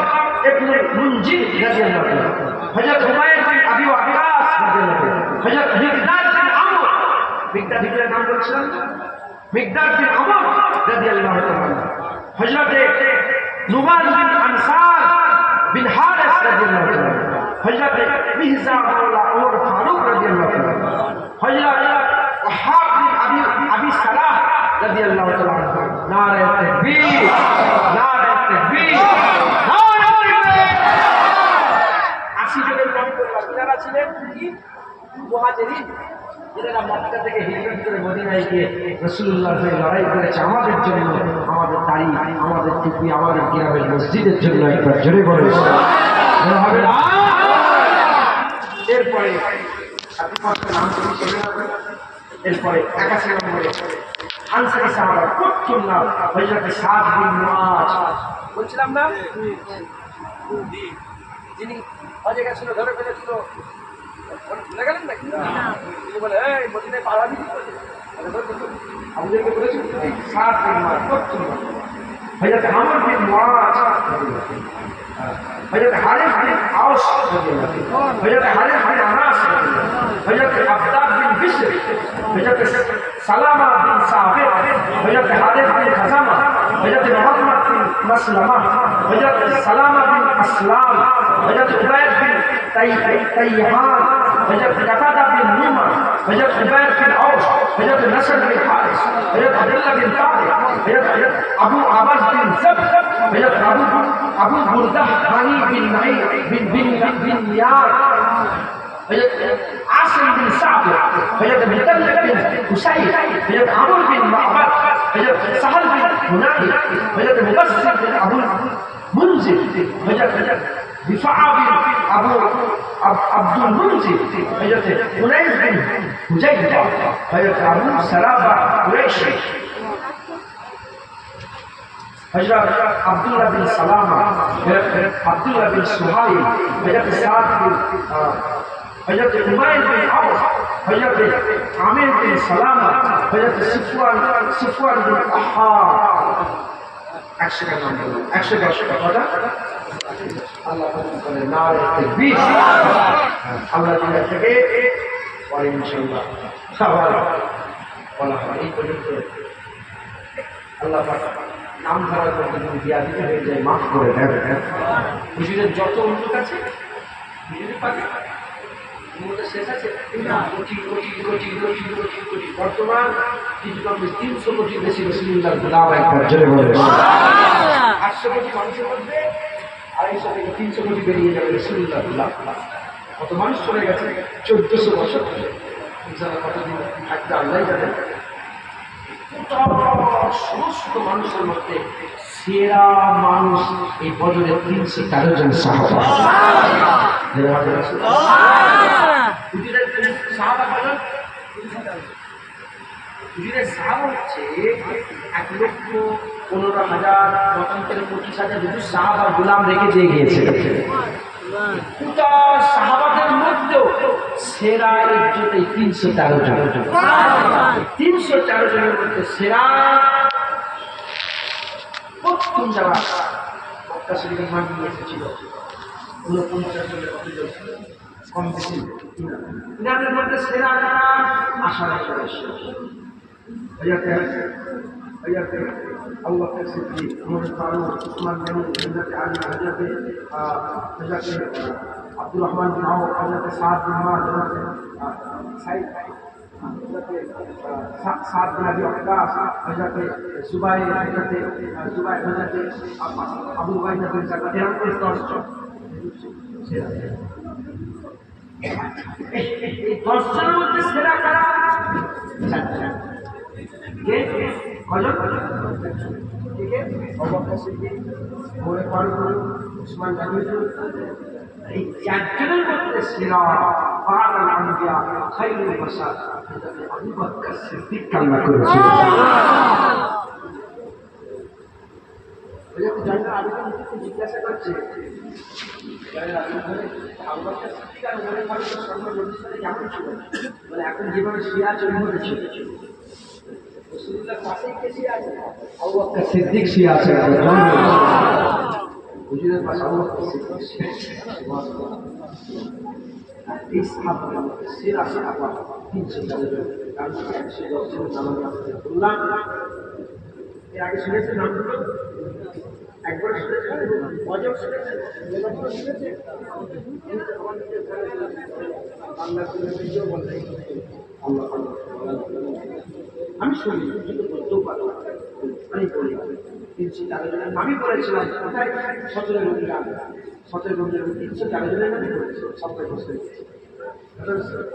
ইবনে মুনজির রাদিয়াল্লাহু আনহু, হযরত হুমায়ুন বিন আবি ওয়াক্কাস রাদিয়াল্লাহু আনহু, হযরত মিকদাদ বিন আমর, মিকদাদ বিন নাম বলছিলেন মিকদাদ বিন আমর রাদিয়াল্লাহু তাআলা, হযরত নুমান বিন আনসার বিন হারিস রাদিয়াল্লাহু তাআলা, হযরত মিহজা মাওলা ওমর ফারুক রাদিয়াল্লাহু তাআলা, হযরত ওয়াহাব বিন আবি সালাহ রাদিয়াল্লাহু তাআলা। নারে তাকবীর, নারে তাকবীর, নারে তাকবীর। 80 জনের নাম করলাম, যারা ছিলেন কি মুহাজিরিন, যারা মক্কা থেকে হিজরত করে মদিনায় গিয়ে রাসূলুল্লাহর সাথে লড়াই করেছে আমাদের জন্য, আমাদের দাড়ি, আমাদের টুপি, আমাদের গ্রামের মসজিদের জন্য। একবার জোরে বলুন হবে না। এরপরে এরপরে 81 নম্বরে আনসারী সাহাবা প্রথম নাম হযরত সাদ বিন মুআজ, বলছিলাম না যিনি হজে গেছিল, ধরে ফেলেছিল, ভুলে গেলেন নাকি? তিনি বলে এই মদিনায় পাড়া দিবি, আমাদেরকে বলেছিল সাদ বিন মুআজ প্রথম নাম, হযরত আমর বিন মুআজ, হযরত হারিস বিন আওস, হযরত হারিস বিন আনাস, হযরত আব্বাদ বিন বিশর, হযরত সালামা বিন সাবিত, হযরত হারিস বিন খাজামা, হযরত মুহাম্মদ বিন মাসলামা, হযরত সালামা বিন আসলাম, হযরত উবাইদ বিন তাইয়াহান, হযরত কাতাদা বিন নুমান, হযরত উবাইদ বিন আওস, হযরত নসর বিন হারিস, হযরত আব্দুল্লাহ বিন তারিক, হযরত আবু আবাস বিন জব, হযরত আবু বুরদাহ হানি বিন নাঈম বিন ইয়ার, হযরত আসিম বিন সাদ, হযরত মুতাল্লিব বিন হুসাইন, হযরত আমর বিন মা'বাদ, হযরত সাহাল বিন হুনাই, হযরত মুবাশশির বিন আবুল মুনজির, হযরত দিফা বিন আব্দুল মুনজির, হযরত হুনাইস বিন হুজাইফা, হযরত আবু সালাবা কুরাইশি, হযরত আব্দুল্লাহ বিন সালামা, হযরত আব্দুল্লাহ বিন সুহাইল, হযরত সাদ বিন হযরত উমাইর বিন আওফ, হযরত আমির বিন সালামা, হযরত সুফওয়ান বিন আহ্হার। 100 নাম বলুন, 110 কথা আল্লাহ বলে নারে তাকবীর। আল্লাহ দিন থেকে পরে ইনশাআল্লাহ সবার বলা হবে এই পর্যন্ত। আল্লাহ পাক নাম ধরার মধ্যে যদি দিয়া দিতে হয়ে যায় মাফ করে দেন। হুজুরের যত উন্নত আছে হুজুরের পাকে শেষ আছে কোটি কোটি কোটি কোটি কোটি কোটি বর্তমান কিছু কমবে 300 কোটি বেশি রসুলুল্লাহর গোলাম একবার জোরে বলে 800 কোটি মানুষের মধ্যে 250 থেকে 300 কোটি বেরিয়ে যাবে রসুলুল্লাহর গোলাম। কত মানুষ চলে গেছে 1400 বছর ইনশাআল্লাহ কতদিন থাকতে আল্লাহ জানেন। সমস্ত মানুষের মধ্যে সেরা মানুষ এই বদরের 313 জন সাহাবা। হুজুরের সাহাবা হচ্ছে 1,15,000 25,000 দুটো সাহাবা গোলাম রেখে দিয়ে গিয়েছে। গোটা সাহাবাদের মধ্যেও সেরা ইজ্জতে 313 জন। 313 জনের মধ্যে সেরা প্রথম যারা মক্কা শরীফে মান নিয়ে এসেছিল 49 জনের কতজন কম বেশি ইনাদের মধ্যে সেরা যারা আশারা সদস্য আবু বকর সিদ্দিক, ওমর ফারুক, উসমান গনি, হযরত আলী, হযরত আব্দুর রহমান বিন আওফ, হযরত সাদ বিন মুআয, হযরত সাইদ সাদ বিন আবি ওয়াক্কাস, হযরত জুবাইর, হযরত আবু উবাইদা বিন জাররাহ, এরকম করে 10 জন। এই 10 জনের মধ্যে সেরা কারা? কে কয়জন? কে আবু বকর সিদ্দিক, ওমর ফারুক, উসমান গনি। এই 4 জনের মধ্যে সেরা বা'দাল আনবিয়া খায়রুল বাশার হযরত আবু বকর সিদ্দিক কান্না করেছিল। ওই জানা আরেকজন জিজ্ঞাসা করছে আবু বকর সিদ্দিক আর ওমর ফারুকের সম্পর্ক কেমন ছিল? বলে এখন যেভাবে শুয়ে আছে ওইভাবে ছিল। আবু বকর সিদ্দিক শুয়ে আছে, হুজুরের পাশে আবু বকর সিদ্দিক এই সাহাবা সেরা সাহাবা 313 জন। তার মধ্যে 110 জনের নাম আমি আপনাদের বললাম। এর আগে শুনেছেন নামগুলো? একবার শুনেছেন? অজব শুনেছেন? শুনেছেন? আল্লাহ নিজেও বললেন আল্লাহ আমি শুনি কিন্তু বলতেও পারবো আমি বলি 313 জনের নামই বলেছিলাম। কোথায়? 17 রমজান 313 জনের নামই বলেছিলাম। সবাই বসে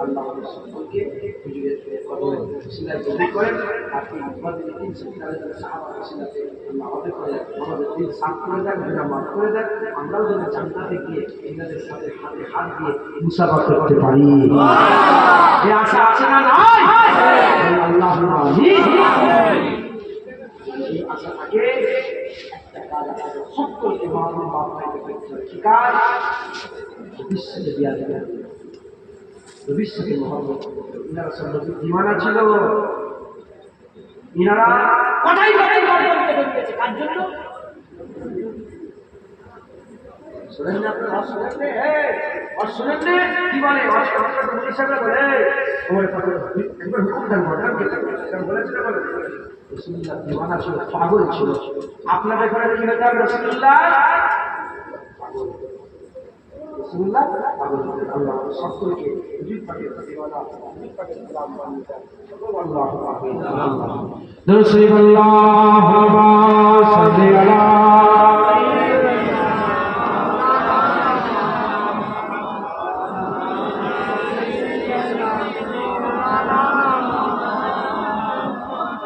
আল্লাহ আমাদের সকলকে হুজুরের কদমে সিলায় কবুল করেন। আর এই আমাদের 313 জন সাহাবাকে সিলাতে আল্লাহ আমাদের করে আমাদের দিল সাফ করে দেন, গুনাহ মাফ করে দেন। আমরাও যেন জান্নাতে গিয়ে ইনাদের সাথে হাতে হাত দিয়ে মুসাফা করতে পারি। এই আশা আছে না নাই? আল্লাহুম্মা আমিন। এই আশা থাকে একটা কাজ আছে, সকলকে মাহবুব বাপ ভাইকে করতে হয়। কি কাজ? ভবিষ্যতে বিয়া দেবেন, ভবিষ্যতে মহব্বত। ইনারা সব নবীর দিওয়ানা ছিল। ইনারা কথাই কথাই বলতে বলতেছে কার জন্য? শুনেন না আপনারা? শুনেন না? শুনেন না? কি বলে? মুফতি সাহেবরা বলে ওমর ফারুক একবার হুকুম দেন, ঘটনা কি বলেছিল? বলে রাসূলুল্লাহ দিওয়ানা ছিল, পাগল ছিল। আপনাদের ঘরে কি হতে হবে? রাসূলুল্লাহ পাগল। রাসূলুল্লাহ পাগল। আল্লাহ সকলকে হুজুর পাকের দিওয়ানা, হুজুর পাকের গোলাম বানিয়ে দেন। আল্লাহু আকবার। দরুদ শরীফ আল্লাহুম্মা সাল্লি আলা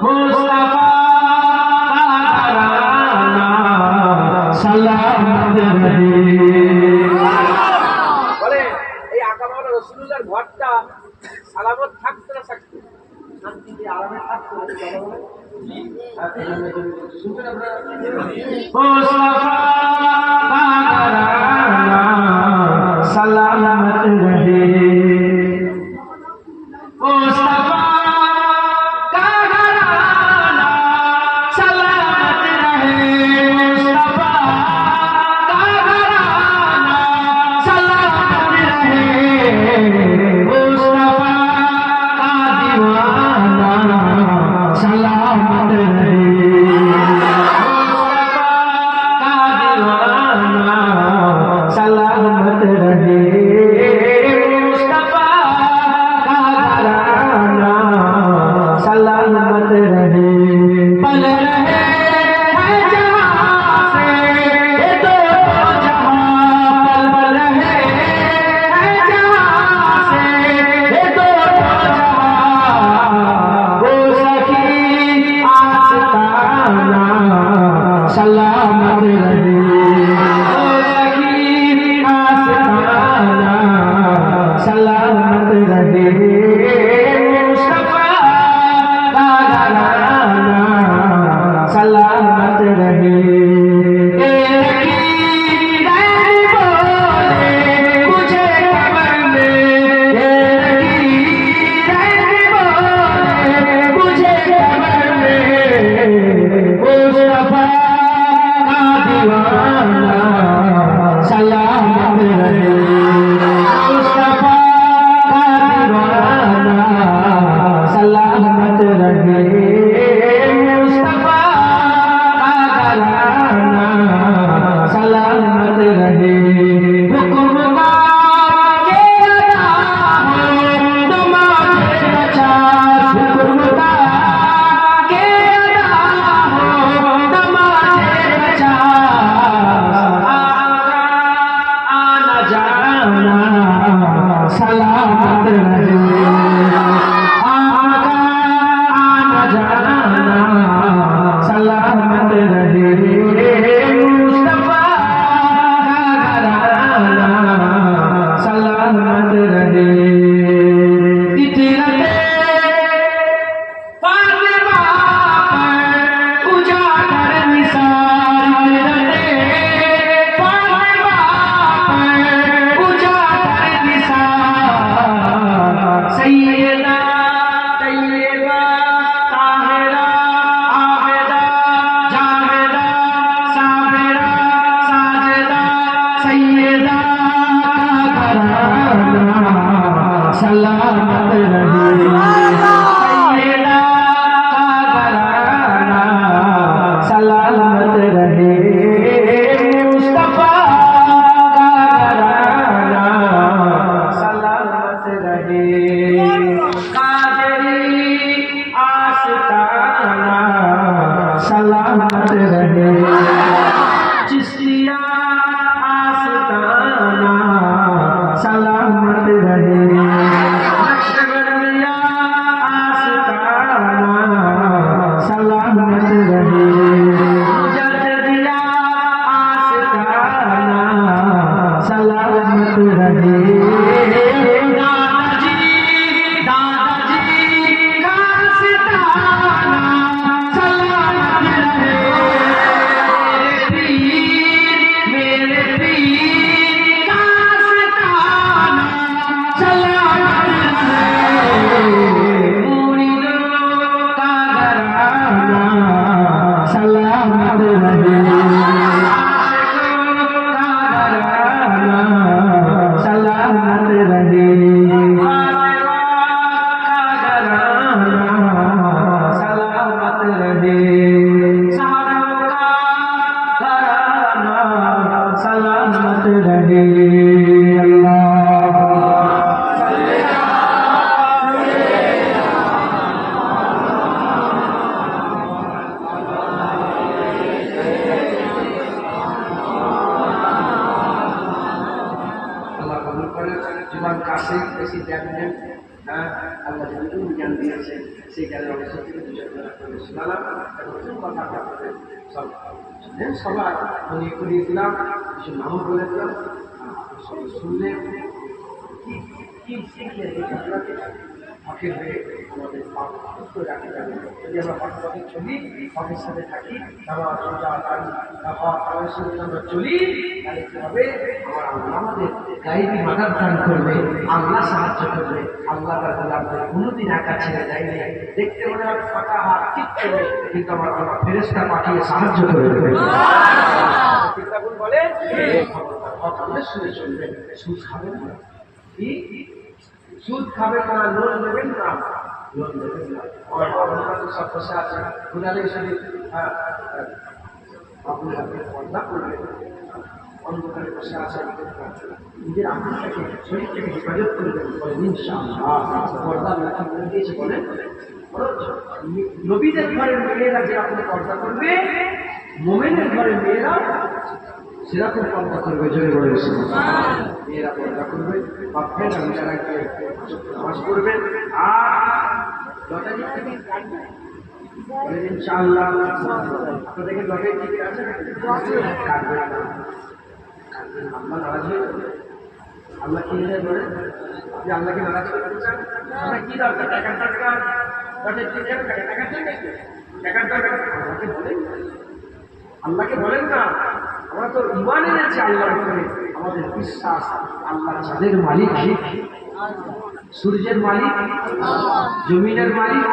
মুস্তাফা কারানা সালাম বলে এই আকামাওয়ালা রাসূলুল্লাহর ঘরটা সালামত থাকতে না থাকতে শান্তিতে আরামে থাকতে শুনছেন আপনারা? মুস্তাফা কারানা সালামত রহে মুস্তাফা सलामत रहे रहे, सारों का करामा सलामत रहे। আল্লাহ কবুল করেন। জীবন কাছে বেশি জ্ঞান নেন, হ্যাঁ আল্লাহ যেটুকু জ্ঞান দিয়েছে সেই জ্ঞানের অবস্থা থেকে শোনালাম এবং কথা আপনাদের সব সবাই মনে করিয়ে দিলাম, কিছু নামও বলে দিলাম, সবাই শুনলে কি কি শিখলে এই ঘটনাটি হকের হয়ে আমাদের পাপ করে রাখতে যাবে। যদি আমরা হক পথে চলি, হকের সাথে থাকি, নামাজ রোজা দাড়ি হক আমাদের সাথে আমরা চলি, তাহলে কি হবে? আমার আল্লাহ আমাদের গাইবি মাদার দান করবে, আল্লাহ সাহায্য করবে। আল্লাহ তাআলা আমাদের কোনোদিন একা ছেড়ে দেয়নি। দেখতে মনে হয় ফাঁকা হাত কিচ্ছু নেই, কিন্তু আমার আল্লাহ ফেরেশতা পাঠিয়ে সাহায্য করে দেবে। চিন্তাগুলো বলে হক আমাদের শুনে চলবেন, সুদ খাবেন না, কি সুদ খাবেন না, লোন নেবেন না, লোন নেবেন না। আমার বাবা তো সব বসে আছে, গুনালে শরীফ আপনি আপনি পর্দা করবেন, অন্ধকারে বসে আছে, নিজের আত্মাকে শরীরকে হেফাজত করবেন, বলেন ইনশাআল্লাহ। পর্দা নাকি বলে দিয়েছে, বলেন নবীদের ঘরের মেয়েরা যেরকম পর্দা করবে, মোমেনের ঘরের মেয়েরা সেরকম পর্দা করবে। জোরে বলে মেয়েরা পর্দা করবে, ভাববেন আমি যারা নামাজ পড়বেন, আর লটারি থেকে কাটবেন ইনশাআল্লাহ। আপনাদেরকে লটারি টিকিট আছে, কাটবেন না, কাটবেন। আল্লাহ নারাজ হয়ে যাবে। আল্লাহ কি বলে যে আল্লাহকে নারাজ করতে চান? আপনার কি দরকার? টাকার দরকার, লটারি টিকিট টাকার দরকার, টাকার দরকার আল্লাহকে বলেন, আল্লাহকে বলেন না। আমরা তো ঈমান এনেছি আল্লাহর উপরে, আমাদের বিশ্বাস আল্লাহ যাদের মালিক, সূর্যের মালিক, জমিনের মালিক,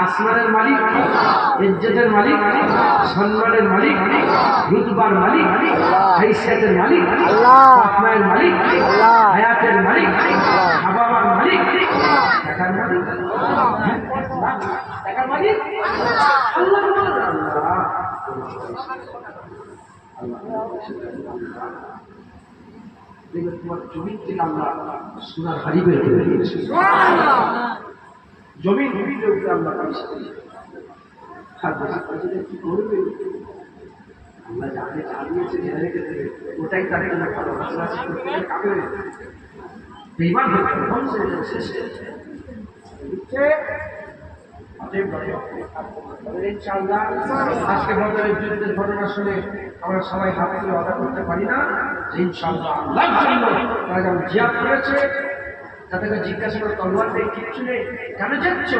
আসমানের মালিক, ইজ্জতের মালিক, সম্মানের মালিক, রুতবার মালিক, হাইসিয়াতের মালিক, পাকনায়ের মালিক, হায়াতের মালিক, খাবার মালিক, টাকার মালিক, টাকার মালিক আল্লাহ। তোমার জমিন থেকে আল্লাহ সোনার হাড়ি বের করে দিয়েছে, জমিন আল্লাহ কি করবে? আল্লাহ যাকে চালিয়েছে জেনে রেখে দেবে, ওটাই তার জন্য ভালো। বেঈমান আজকে বদরের যুদ্ধের ঘটনা শুনে আমরা সবাই হাত তুলে অদা করতে পারি না যে ইনশাআল্লাহ আল্লাহর জন্য তারা যেমন জিহাদ করেছে, তাদেরকে জিজ্ঞাসা করে তলোয়ার নেই, কিচ্ছু নেই, কেন যাচ্ছ?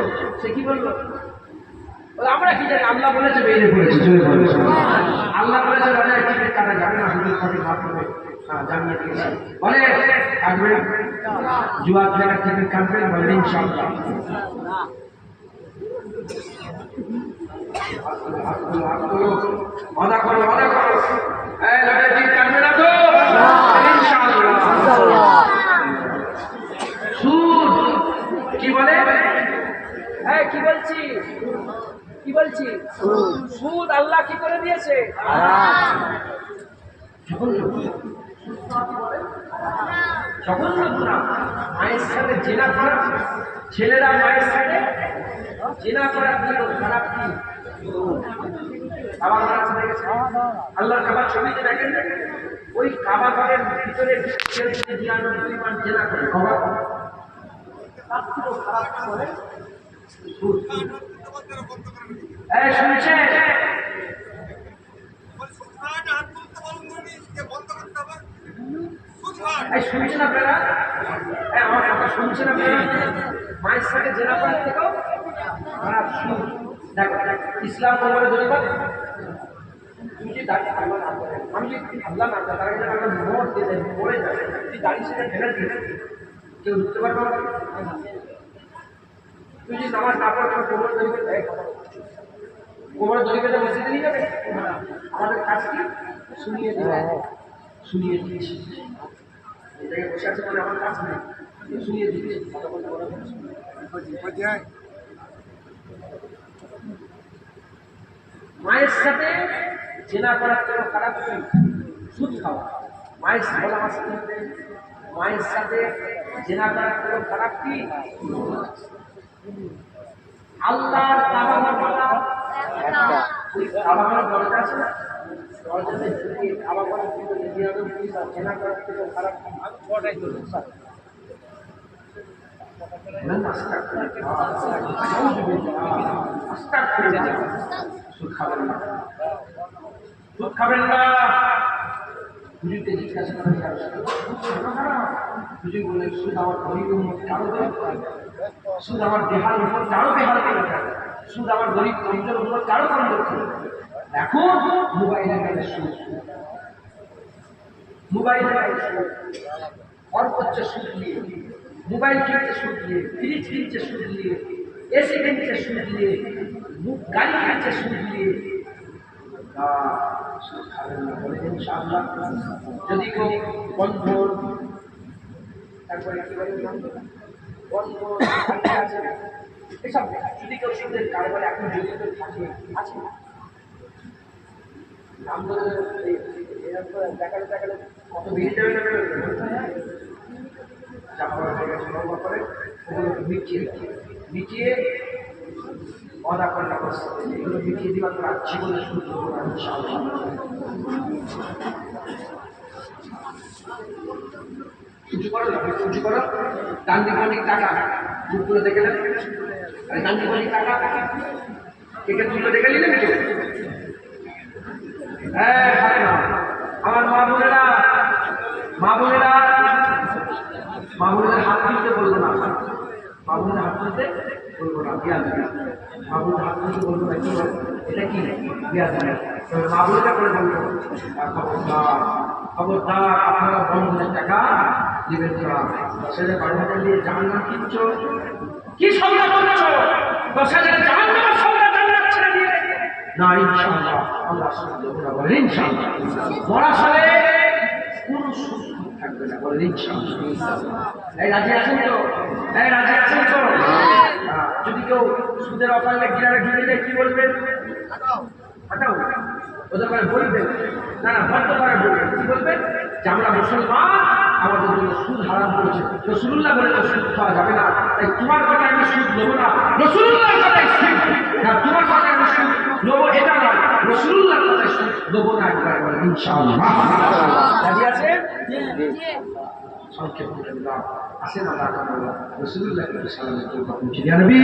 সে কি বললো? আমরা কি জানি, আল্লাহ বলেছে বেরিয়ে পড়েছে। আল্লাহ বলেছে রাজা টিকিট কাটা যাবে না, হুজুর সঠিক ভাব হবে, জানিয়ে দিয়েছে। বলে কাটবেন, জুয়া খেলার টিকিট কাটবেন, বলে ইনশাআল্লাহ। অদা করো, অদা করো, লটারি টিকিট কাটবে না তো? ইনশাআল্লাহ। সুদ কি বলে? কি বলছি, কি বলছি? সুদ আল্লাহ কি করে দিয়েছে? মায়ের সাথে জেনা করা, ছেলেরা মায়ের সাথে জেনা করা কি খারাপ? কি আল্লাহর কাবার ছবিতে দেখেন, ওই কাবা ঘরের ভিতরে জেনা করে খারাপ করে। শুনছে শুনছেন আপনারা? আমার কথা শুনছেন আপনারা? মায়ের সাথে জেনা করার থেকেও খারাপ সুদ। দেখো ইসলাম কোমরে ধরে তুমি যে দাঁড়িয়ে আল্লাহ না করেন, আমি যদি আল্লাহ না তারা কিন্তু আমরা মোট দিয়ে দেয়, পড়ে যায়, তুই দাঁড়িয়ে সেটা ঢেলে দিয়ে কেউ ঢুকতে পারবে না। তুই যদি নামাজ না পড়ে তোমার কোমরে ধরে দেয়, কোমরে ধরে বেঁধে মসজিদে নিয়ে যাবে। আমাদের কাজ কি? শুনিয়ে দেবে, শুনিয়ে দিয়েছি। এই জায়গায় বসে আছে বলে আমার কাজ নেই, শুনিয়ে দিয়েছি। সাথে জেনা করার থেকে খারাপ কি? সুদ খাওয়া। মায়ের বলা মায়ের সাথে জেনা করার থেকে খারাপ কি? আল্লাহর কাবাগর মালা একটা ওই কাবাগর দরজা আছে না, দরজাতে ঢুকে কাবাগরের ভিতরে জেনা করার থেকে খারাপ কি? জিজ্ঞাসা বলে সুদ আমার গরিবের মধ্যে কারো সুদ আমার দেহার উপর কারো দেহার সুদ আমার গরিব গরিবের উপর কারো কারণ এখন মোবাইলের গায়ে সুদ, মোবাইলের গায়ে সুদ, অর্থ হচ্ছে সুদ নিয়ে, মোবাইল কিনছে সুদ নিয়ে, ফ্রিজ কিনছে সুদ নিয়ে, এসি কিনছে সুদ নিয়ে, গাড়ি কিনছে সুদ নিয়ে। যদি কেউ বন্ধন, তারপরে এসব যদি কেউ সুদের কারবারে এখন জড়িত থাকে আছে দেখালে কত বেড়ে যাবে না করে মিটিয়ে অদা করে এগুলো মিটিয়ে দিবার জীবনে শুরু উঁচু করো উঁচু করো গান্ধী টাকা তুলে দেখে গান্ধী টাকা একে তুলে দেখে নিলে হ্যাঁ আমার মা বোনেরা হাত তুলতে বলবো না, মা বোনের হাত তুলতে বলবো না, মা বোনের হাত তুলতে বলবো না। কি এটা কি মা বোনেরা করে বলবো খবরদার আপনারা বন্ধনের টাকা দিবেন না। ছেলে বাড়িতে দিয়ে জাহান্নাম কিনছ, কি সংজ্ঞা বলছ? 10,000 জাহান্নামের সংজ্ঞা জান্নাত ছেড়ে দিয়ে না, ইনশাআল্লাহ আল্লাহ সুবহানাহু বলেন ইনশাআল্লাহ মরা সালে কোন সুদ থাকবে না, বলেন ইনশাআল্লাহ। এই রাজি আছেন তো? যদি কেউ সুদের অফারে গিরারে ঢুকে যায় কি বলবেন? হাঁটাও ওদের করে বলবেন না, বন্ধ করে বলবেন। কি বলবেন? যে আমরা মুসলমান, আমাদের জন্য সুদ হারাম করেছে, রাসূলুল্লাহ বলে সুদ খাওয়া যাবে না, তাই তোমার কথা আমি সুদ নেবো না, রাসূলুল্লাহর কথাই সুদ না, তোমার কথা আমি সুদ নেবো এটা নয়, রাসূলুল্লাহর কথাই সুদ নেবো না। একবার বলেন ইনশাআল্লাহ। রাজি আছে? সংক্ষেপে বললাম আসেন আল্লাহ তাআলা রাসূলুল্লাহকে সালামের জন্য পৌঁছে দিয়া নবী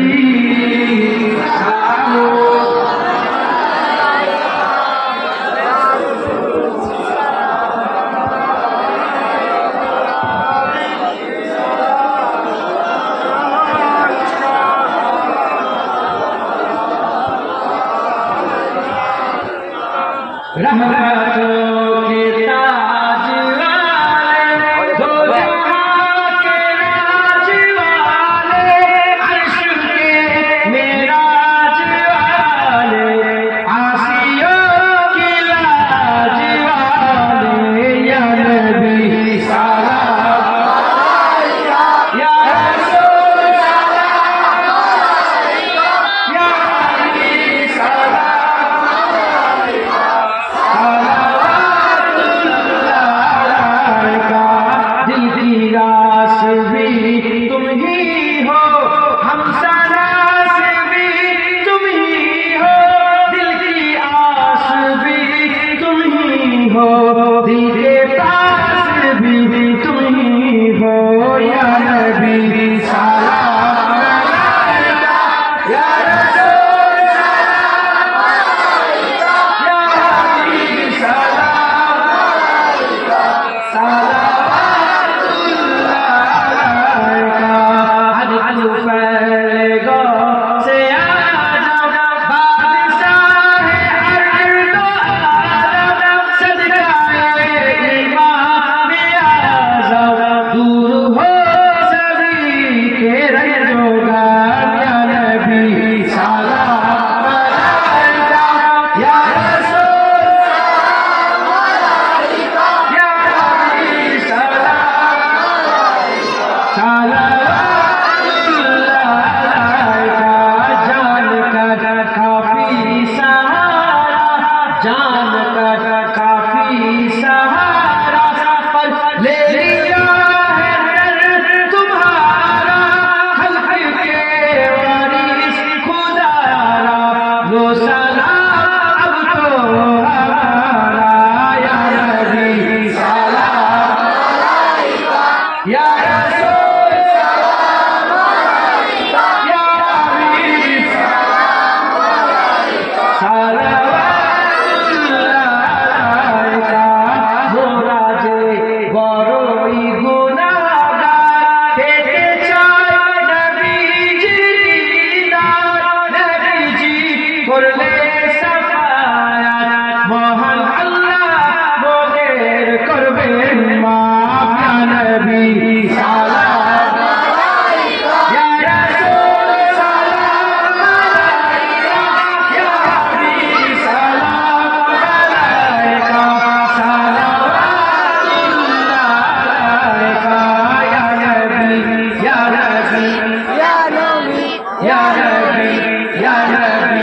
रहमतों के ताज वाले, दो जहां के राज वाले, अर्श के मेराज वाले, आसियों की लाज वाले, या नबी सलाम या रसूल सलाम या नबी सलाम। जान का काफी सहारा पर ले लिया है दर तुम्हारा खल्क के वारिस खुदारा लो सलाम अब तो हमारा या नबी सलाम अलैका या रसूल सलाम अलैका या हबीब सलाम अलैका বড়ই গুনাহগার পেতে চায় নবীজি দিদার নবীজি করলে